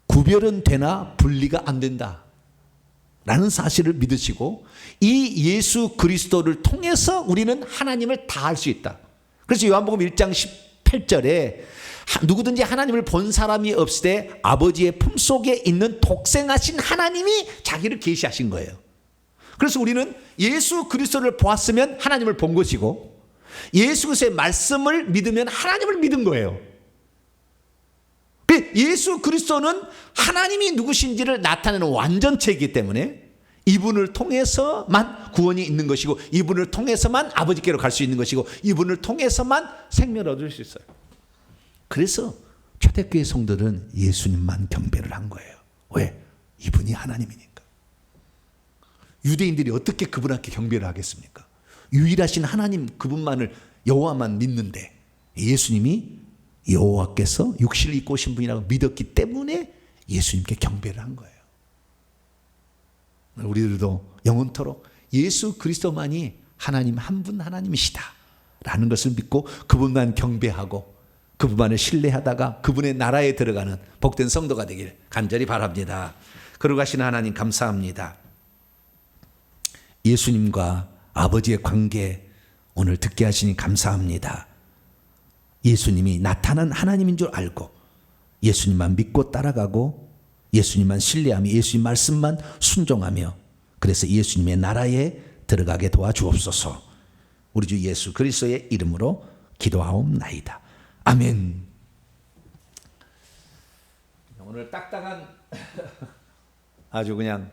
구별은 되나 분리가 안 된다 라는 사실을 믿으시고 이 예수 그리스도를 통해서 우리는 하나님을 다 알 수 있다. 그래서 요한복음 1장 18절에 누구든지 하나님을 본 사람이 없을 때 아버지의 품속에 있는 독생하신 하나님이 자기를 계시하신 거예요. 그래서 우리는 예수 그리스도를 보았으면 하나님을 본 것이고 예수 그리스도의 말씀을 믿으면 하나님을 믿은 거예요. 예수 그리스도는 하나님이 누구신지를 나타내는 완전체이기 때문에 이분을 통해서만 구원이 있는 것이고 이분을 통해서만 아버지께로 갈 수 있는 것이고 이분을 통해서만 생명을 얻을 수 있어요. 그래서 초대교회 성도들은 예수님만 경배를 한 거예요. 왜? 이분이 하나님이니까. 유대인들이 어떻게 그분한테 경배를 하겠습니까? 유일하신 하나님 그분만을 여호와만 믿는데 예수님이 여호와께서 육신을 입고 오신 분이라고 믿었기 때문에 예수님께 경배를 한 거예요. 우리들도 영원토록 예수 그리스도만이 하나님 한 분 하나님이시다 라는 것을 믿고 그분만 경배하고 그분만을 신뢰하다가 그분의 나라에 들어가는 복된 성도가 되길 간절히 바랍니다. 거룩하신 하나님 감사합니다. 예수님과 아버지의 관계 오늘 듣게 하시니 감사합니다. 예수님이 나타난 하나님인 줄 알고 예수님만 믿고 따라가고 예수님만 신뢰하며 예수님 말씀만 순종하며 그래서 예수님의 나라에 들어가게 도와주옵소서. 우리 주 예수 그리스도의 이름으로 기도하옵나이다. 아멘. 오늘 딱딱한 아주 그냥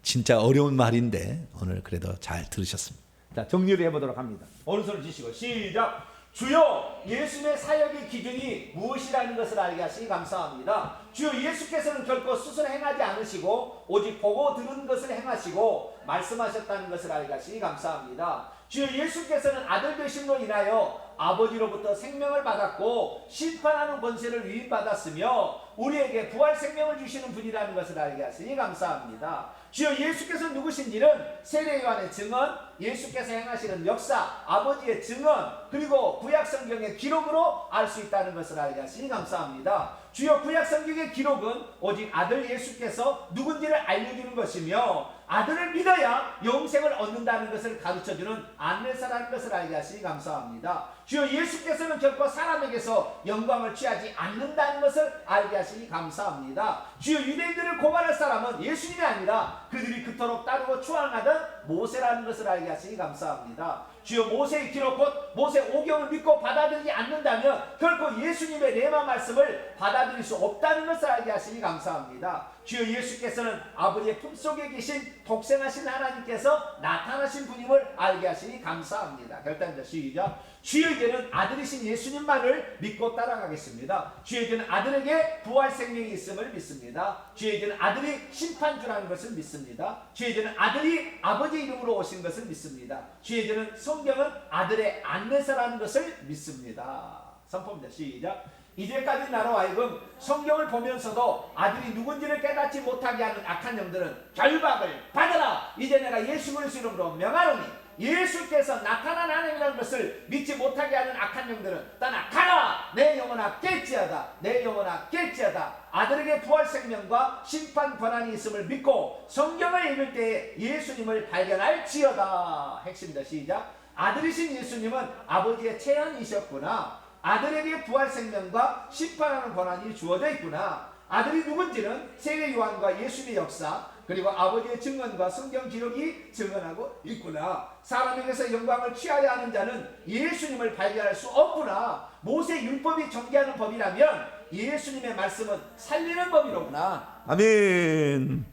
진짜 어려운 말인데 오늘 그래도 잘 들으셨습니다. 자, 정리를 해보도록 합니다. 오른손을 쥐시고 시작. 주여, 예수님의 사역의 기준이 무엇이라는 것을 알게 하시니 감사합니다. 주여, 예수께서는 결코 스스로 행하지 않으시고 오직 보고 들은 것을 행하시고 말씀하셨다는 것을 알게 하시니 감사합니다. 주여, 예수께서는 아들 되심으로 인하여 아버지로부터 생명을 받았고 심판하는 권세를 위임받았으며 우리에게 부활 생명을 주시는 분이라는 것을 알게 하시니 감사합니다. 주여, 예수께서 누구신지는 세례 요한의 증언, 예수께서 행하시는 역사, 아버지의 증언, 그리고 구약성경의 기록으로 알 수 있다는 것을 알게 하시니 감사합니다. 주여, 구약성경의 기록은 오직 아들 예수께서 누군지를 알려주는 것이며 아들을 믿어야 영생을 얻는다는 것을 가르쳐주는 안내사라는 것을 알게 하시니 감사합니다. 주여, 예수께서는 결코 사람에게서 영광을 취하지 않는다는 것을 알게 하시니 감사합니다. 주여, 유대인들을 고발할 사람은 예수님이 아니라 그들이 그토록 따르고 추앙하던 모세라는 것을 알게 하시니 감사합니다. 주여, 모세의 기록 곧 모세 오경을 믿고 받아들이지 않는다면 결코 예수님의 레마 말씀을 받아들일 수 없다는 것을 알게 하시니 감사합니다. 주여, 예수께서는 아버지의 품속에 계신 독생하신 하나님께서 나타나신 분임을 알게 하시니 감사합니다. 결단자 시작. 주여, 이제는 아들이신 예수님만을 믿고 따라가겠습니다. 주여, 이제는 아들에게 부활 생명이 있음을 믿습니다. 주여, 이제는 아들이 심판주라는 것을 믿습니다. 주여, 이제는 아들이 아버지 이름으로 오신 것을 믿습니다. 주여, 이제는 성경은 아들의 안내서라는 것을 믿습니다. 선포입니다. 시작. 이제까지 나로 하여금 성경을 보면서도 아들이 누군지를 깨닫지 못하게 하는 악한 영들은 결박을 받아라. 이제 내가 예수 그리스도 이름으로 명하노니 예수께서 나타난 하나님이라는 것을 믿지 못하게 하는 악한 영들은 떠나가라. 내 영혼아 깰지어다. 내 영혼아 깰지어다. 아들에게 부활 생명과 심판 권한이 있음을 믿고 성경을 읽을 때에 예수님을 발견할지어다. 핵심이다. 시작. 아들이신 예수님은 아버지의 체현이셨구나. 아들에게 부활 생명과 심판하는 권한이 주어져 있구나. 아들이 누군지는 세례 요한과 예수님의 역사 그리고 아버지의 증언과 성경 기록이 증언하고 있구나. 사람에게서 영광을 취하려 하는 자는 예수님을 발견할 수 없구나. 모세 율법이 정죄하는 법이라면 예수님의 말씀은 살리는 법이로구나. 아멘.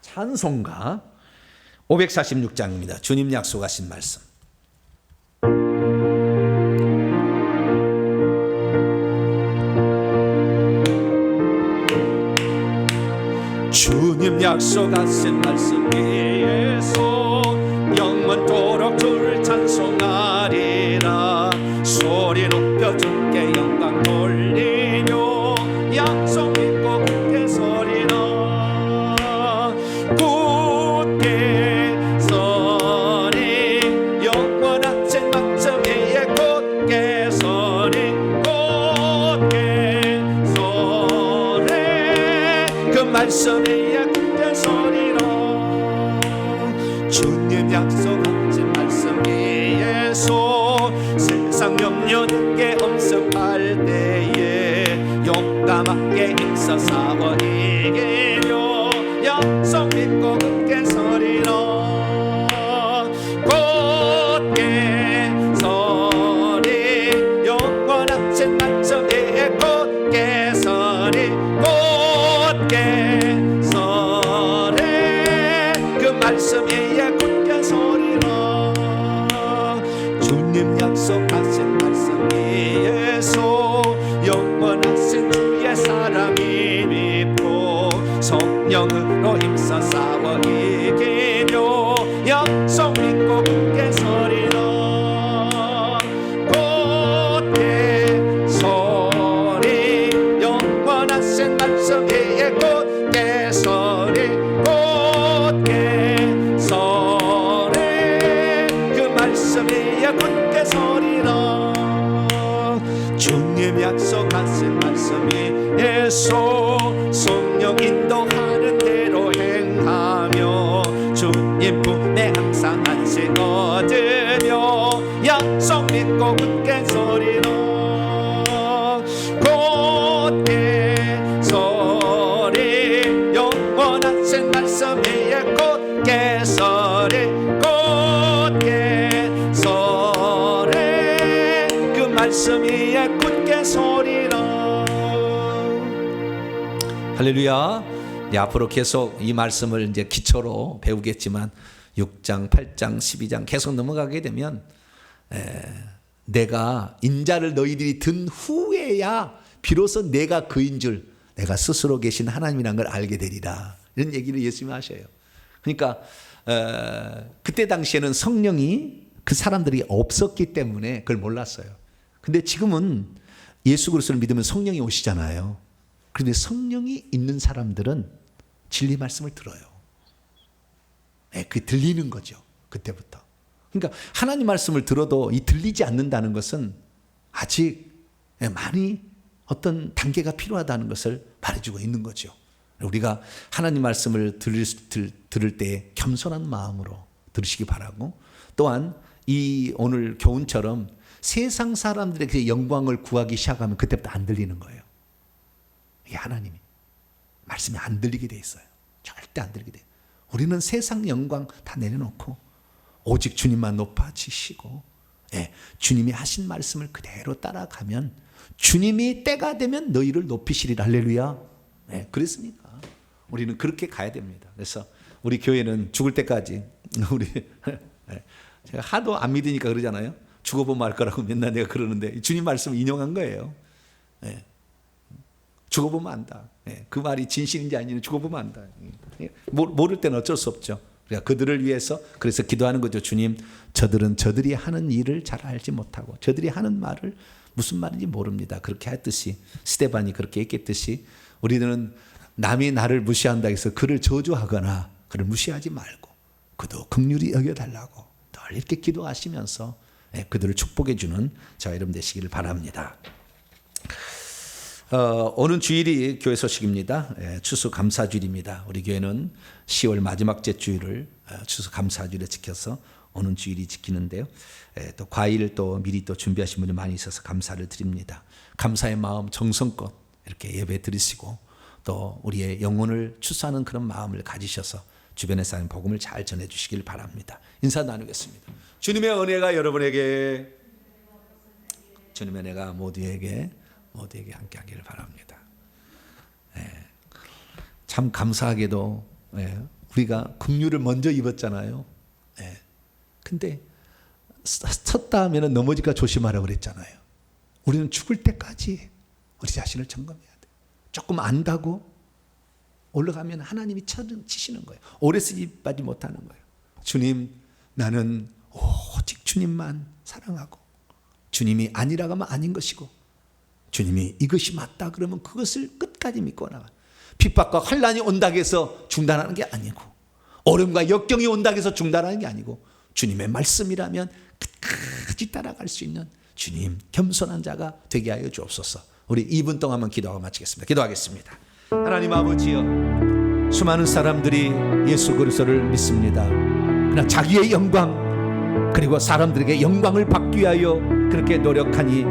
찬송가 546장입니다. 주님 약속하신 말씀. 주님 약속하신 말씀 위에서 영원토록 주를 찬송하리라. 소리 높여 주께 영광 돌리며 약속 믿고 굳게 서리라. 굳게 서리 영원하신 말씀 위에 굳게 서리. 굳게 서리 그 말씀 위에 굳게 서리라. 주님 약속하신 말씀 위에서 세상 염려는 엄습할 때에 용감하게 힘써 싸워 이기려 약속 믿고 굳게 서리라. 굳게 서리 영원하신 말씀 위에 굳게 서리. 굳게 서리 그 말씀 위에 굳게 서리라. 주님 약속하신 말씀 위에서 영원하신 주의 사랑이 믿고 성령으로 힘써 싸워 이기려 약속 믿고 굳게 서리라. 굳게 계속 성령 인도하는 대로 행하며 주님 품에 항상 안식 얻으며 약속 믿고 굳게 서리라. 곧게 서리 영원한 새 말씀 위에 곧게 서리 곧게 서리 그 말씀 위에 굳게 서리라. 할렐루야. 앞으로 계속 이 말씀을 이제 기초로 배우겠지만 6장, 8장, 12장 계속 넘어가게 되면 내가 인자를 너희들이 든 후에야 비로소 내가 그인 줄 내가 스스로 계신 하나님이란 걸 알게 되리라. 이런 얘기를 예수님이 하셔요. 그러니까 그때 당시에는 성령이 그 사람들이 없었기 때문에 그걸 몰랐어요. 근데 지금은 예수 그리스도를 믿으면 성령이 오시잖아요. 그런데 성령이 있는 사람들은 진리 말씀을 들어요. 그게 들리는 거죠. 그때부터. 그러니까 하나님 말씀을 들어도 이 들리지 않는다는 것은 아직 많이 어떤 단계가 필요하다는 것을 말해주고 있는 거죠. 우리가 하나님 말씀을 들을 때 겸손한 마음으로 들으시기 바라고, 또한 이 오늘 교훈처럼 세상 사람들에게 영광을 구하기 시작하면 그때부터 안 들리는 거예요. 이게 하나님이 말씀이 안 들리게 돼 있어요. 절대 안 들리게 돼요. 우리는 세상 영광 다 내려놓고 오직 주님만 높아지시고 주님이 하신 말씀을 그대로 따라가면 주님이 때가 되면 너희를 높이시리라. 할렐루야. 그랬습니까? 우리는 그렇게 가야 됩니다. 그래서 우리 교회는 죽을 때까지 우리 제가 하도 안 믿으니까 그러잖아요. 죽어보면 알 거라고 맨날 내가 그러는데 주님 말씀을 인용한 거예요. 죽어보면 안다. 그 말이 진실인지 아닌지 죽어보면 안다. 모를 때는 어쩔 수 없죠. 그러니까 그들을 위해서 그래서 기도하는 거죠. 주님, 저들은 저들이 하는 일을 잘 알지 못하고 저들이 하는 말을 무슨 말인지 모릅니다. 그렇게 했듯이 스데반이 그렇게 했겠듯이 우리들은 남이 나를 무시한다 해서 그를 저주하거나 그를 무시하지 말고 그도 긍휼히 여겨달라고 늘 이렇게 기도하시면서 그들을 축복해 주는 저와 여러분 되시기를 바랍니다. 오는 주일이 교회 소식입니다. 추수 감사주일입니다. 우리 교회는 10월 마지막 째 주일을 추수 감사주일에 지켜서 오는 주일이 지키는데요. 또 과일 또 미리 또 준비하신 분이 많이 있어서 감사를 드립니다. 감사의 마음 정성껏 이렇게 예배 드리시고 또 우리의 영혼을 추수하는 그런 마음을 가지셔서 주변에 쌓인 복음을 잘 전해주시길 바랍니다. 인사 나누겠습니다. 주님의 은혜가 여러분에게, 주님의 은혜가 모두에게 함께하기를 바랍니다. 참 감사하게도 우리가 긍휼을 먼저 입었잖아요. 근데 섰다 하면 넘어질까 조심하라고 그랬잖아요. 우리는 죽을 때까지 우리 자신을 점검해야 돼. 조금 안다고 올라가면 하나님이 치시는 거예요. 오래 쓰지까지 못하는 거예요. 주님, 나는 오직 주님만 사랑하고 주님이 아니라고 하면 아닌 것이고 주님이 이것이 맞다 그러면 그것을 끝까지 믿고 나가. 핍박과 환난이 온다고 해서 중단하는 게 아니고 어려움과 역경이 온다고 해서 중단하는 게 아니고 주님의 말씀이라면 끝까지 따라갈 수 있는 주님 겸손한 자가 되게 하여 주옵소서. 우리 2분 동안만 기도하고 마치겠습니다. 기도하겠습니다. 하나님 아버지여, 수많은 사람들이 예수 그리스도를 믿습니다. 그러나 자기의 영광 그리고 사람들에게 영광을 받기 위하여 그렇게 노력하니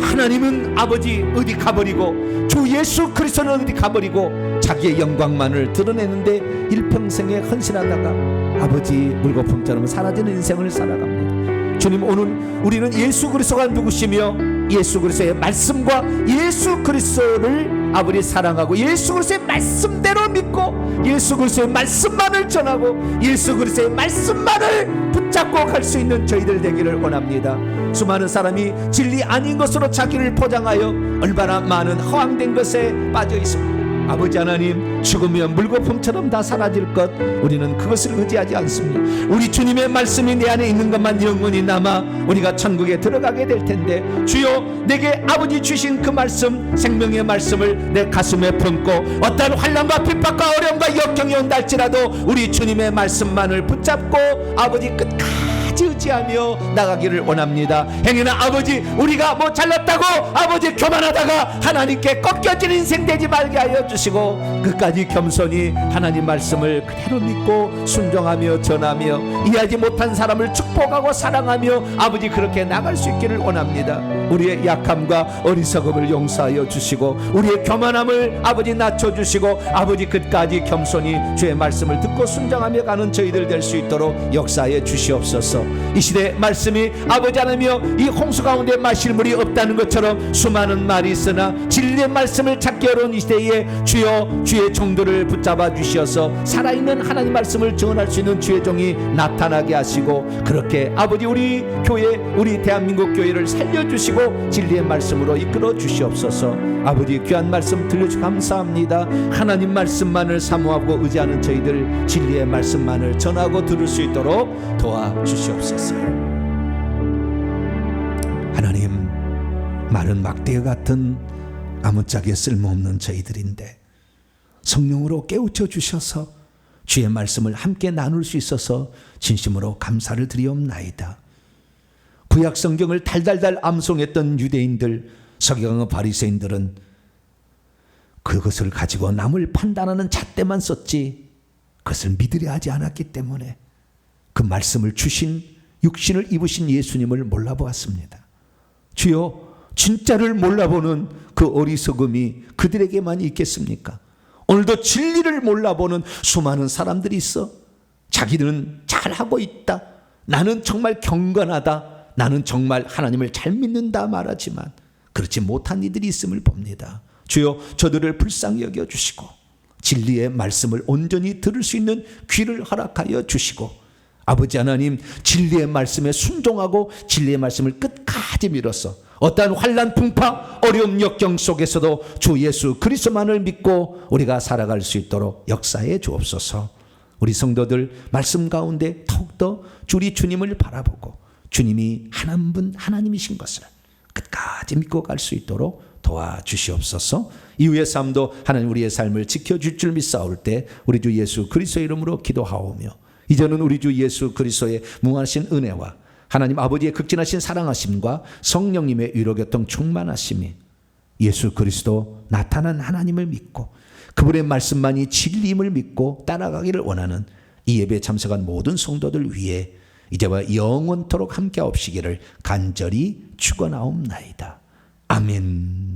하나님은 아버지 어디 가버리고 주 예수 그리스도는 어디 가버리고 자기의 영광만을 드러내는데 일평생에 헌신하다가 아버지 물거품처럼 사라지는 인생을 살아갑니다. 주님, 오늘 우리는 예수 그리스도가 누구시며 예수 그리스도의 말씀과 예수 그리스도를 아버지 사랑하고 예수 그리스도의 말씀대로 믿고 예수 그리스도의 말씀만을 전하고 예수 그리스도의 말씀만을 붙잡고 갈 수 있는 저희들 되기를 원합니다. 수많은 사람이 진리 아닌 것으로 자기를 포장하여 얼마나 많은 허황된 것에 빠져 있습니다. 아버지 하나님, 죽으면 물거품처럼 다 사라질 것, 우리는 그것을 의지하지 않습니다. 우리 주님의 말씀이 내 안에 있는 것만 영원히 남아 우리가 천국에 들어가게 될 텐데, 주여 내게 아버지 주신 그 말씀, 생명의 말씀을 내 가슴에 품고 어떠한 환난과 핍박과 어려움과 역경이 온다 할지라도 우리 주님의 말씀만을 붙잡고 아버지 끝까지 의지하며 나가기를 원합니다. 행여나 아버지 우리가 뭐 잘났다고 아버지 교만하다가 하나님께 꺾여진 인생 되지 말게 하여 주시고 끝까지 겸손히 하나님 말씀을 그대로 믿고 순종하며 전하며 이해하지 못한 사람을 축복하고 사랑하며 아버지 그렇게 나갈 수 있기를 원합니다. 우리의 약함과 어리석음을 용서하여 주시고 우리의 교만함을 아버지 낮춰주시고 아버지 끝까지 겸손히 주의 말씀을 듣고 순종하며 가는 저희들 될 수 있도록 역사해 주시옵소서. 이 시대의 말씀이 아버지 하나며 이 홍수 가운데 마실 물이 없다는 것처럼 수많은 말이 있으나 진리의 말씀을 찾기 어려운 이 시대에 주여 주의 종들을 붙잡아 주시어서 살아있는 하나님 말씀을 전할 수 있는 주의 종이 나타나게 하시고 그렇게 아버지 우리 교회 우리 대한민국 교회를 살려주시고 진리의 말씀으로 이끌어 주시옵소서. 아버지 귀한 말씀 들려주셔서 감사합니다. 하나님 말씀만을 사모하고 의지하는 저희들 진리의 말씀만을 전하고 들을 수 있도록 도와주시옵소서. 하나님 마른 막대 같은 아무짝에 쓸모없는 저희들인데 성령으로 깨우쳐 주셔서 주의 말씀을 함께 나눌 수 있어서 진심으로 감사를 드리옵나이다. 구약 성경을 달달달 암송했던 유대인들 서기관과 바리새인들은 그것을 가지고 남을 판단하는 잣대만 썼지 그것을 믿으려 하지 않았기 때문에 그 말씀을 주신 육신을 입으신 예수님을 몰라보았습니다. 주여 진짜를 몰라보는 그 어리석음이 그들에게만 있겠습니까? 오늘도 진리를 몰라보는 수많은 사람들이 있어 자기들은 잘하고 있다, 나는 정말 경건하다, 나는 정말 하나님을 잘 믿는다 말하지만 그렇지 못한 이들이 있음을 봅니다. 주여 저들을 불쌍히 여겨주시고 진리의 말씀을 온전히 들을 수 있는 귀를 허락하여 주시고 아버지 하나님 진리의 말씀에 순종하고 진리의 말씀을 끝까지 밀어서 어떠한 환난 풍파 어려운 역경 속에서도 주 예수 그리스도만을 믿고 우리가 살아갈 수 있도록 역사해 주옵소서. 우리 성도들 말씀 가운데 더욱더 우리 주님을 바라보고 주님이 한 한 분 하나님이신 것을 끝까지 믿고 갈 수 있도록 도와주시옵소서. 이후의 삶도 하나님 우리의 삶을 지켜줄 줄 믿사올 때 우리 주 예수 그리스도의 이름으로 기도하오며 이제는 우리 주 예수 그리스도의 무한하신 은혜와 하나님 아버지의 극진하신 사랑하심과 성령님의 위로교통 충만하심이 예수 그리스도 나타난 하나님을 믿고 그분의 말씀만이 진리임을 믿고 따라가기를 원하는 이 예배에 참석한 모든 성도들 위해 이제와 영원토록 함께 하옵시기를 간절히 축원하옵나이다. 아멘.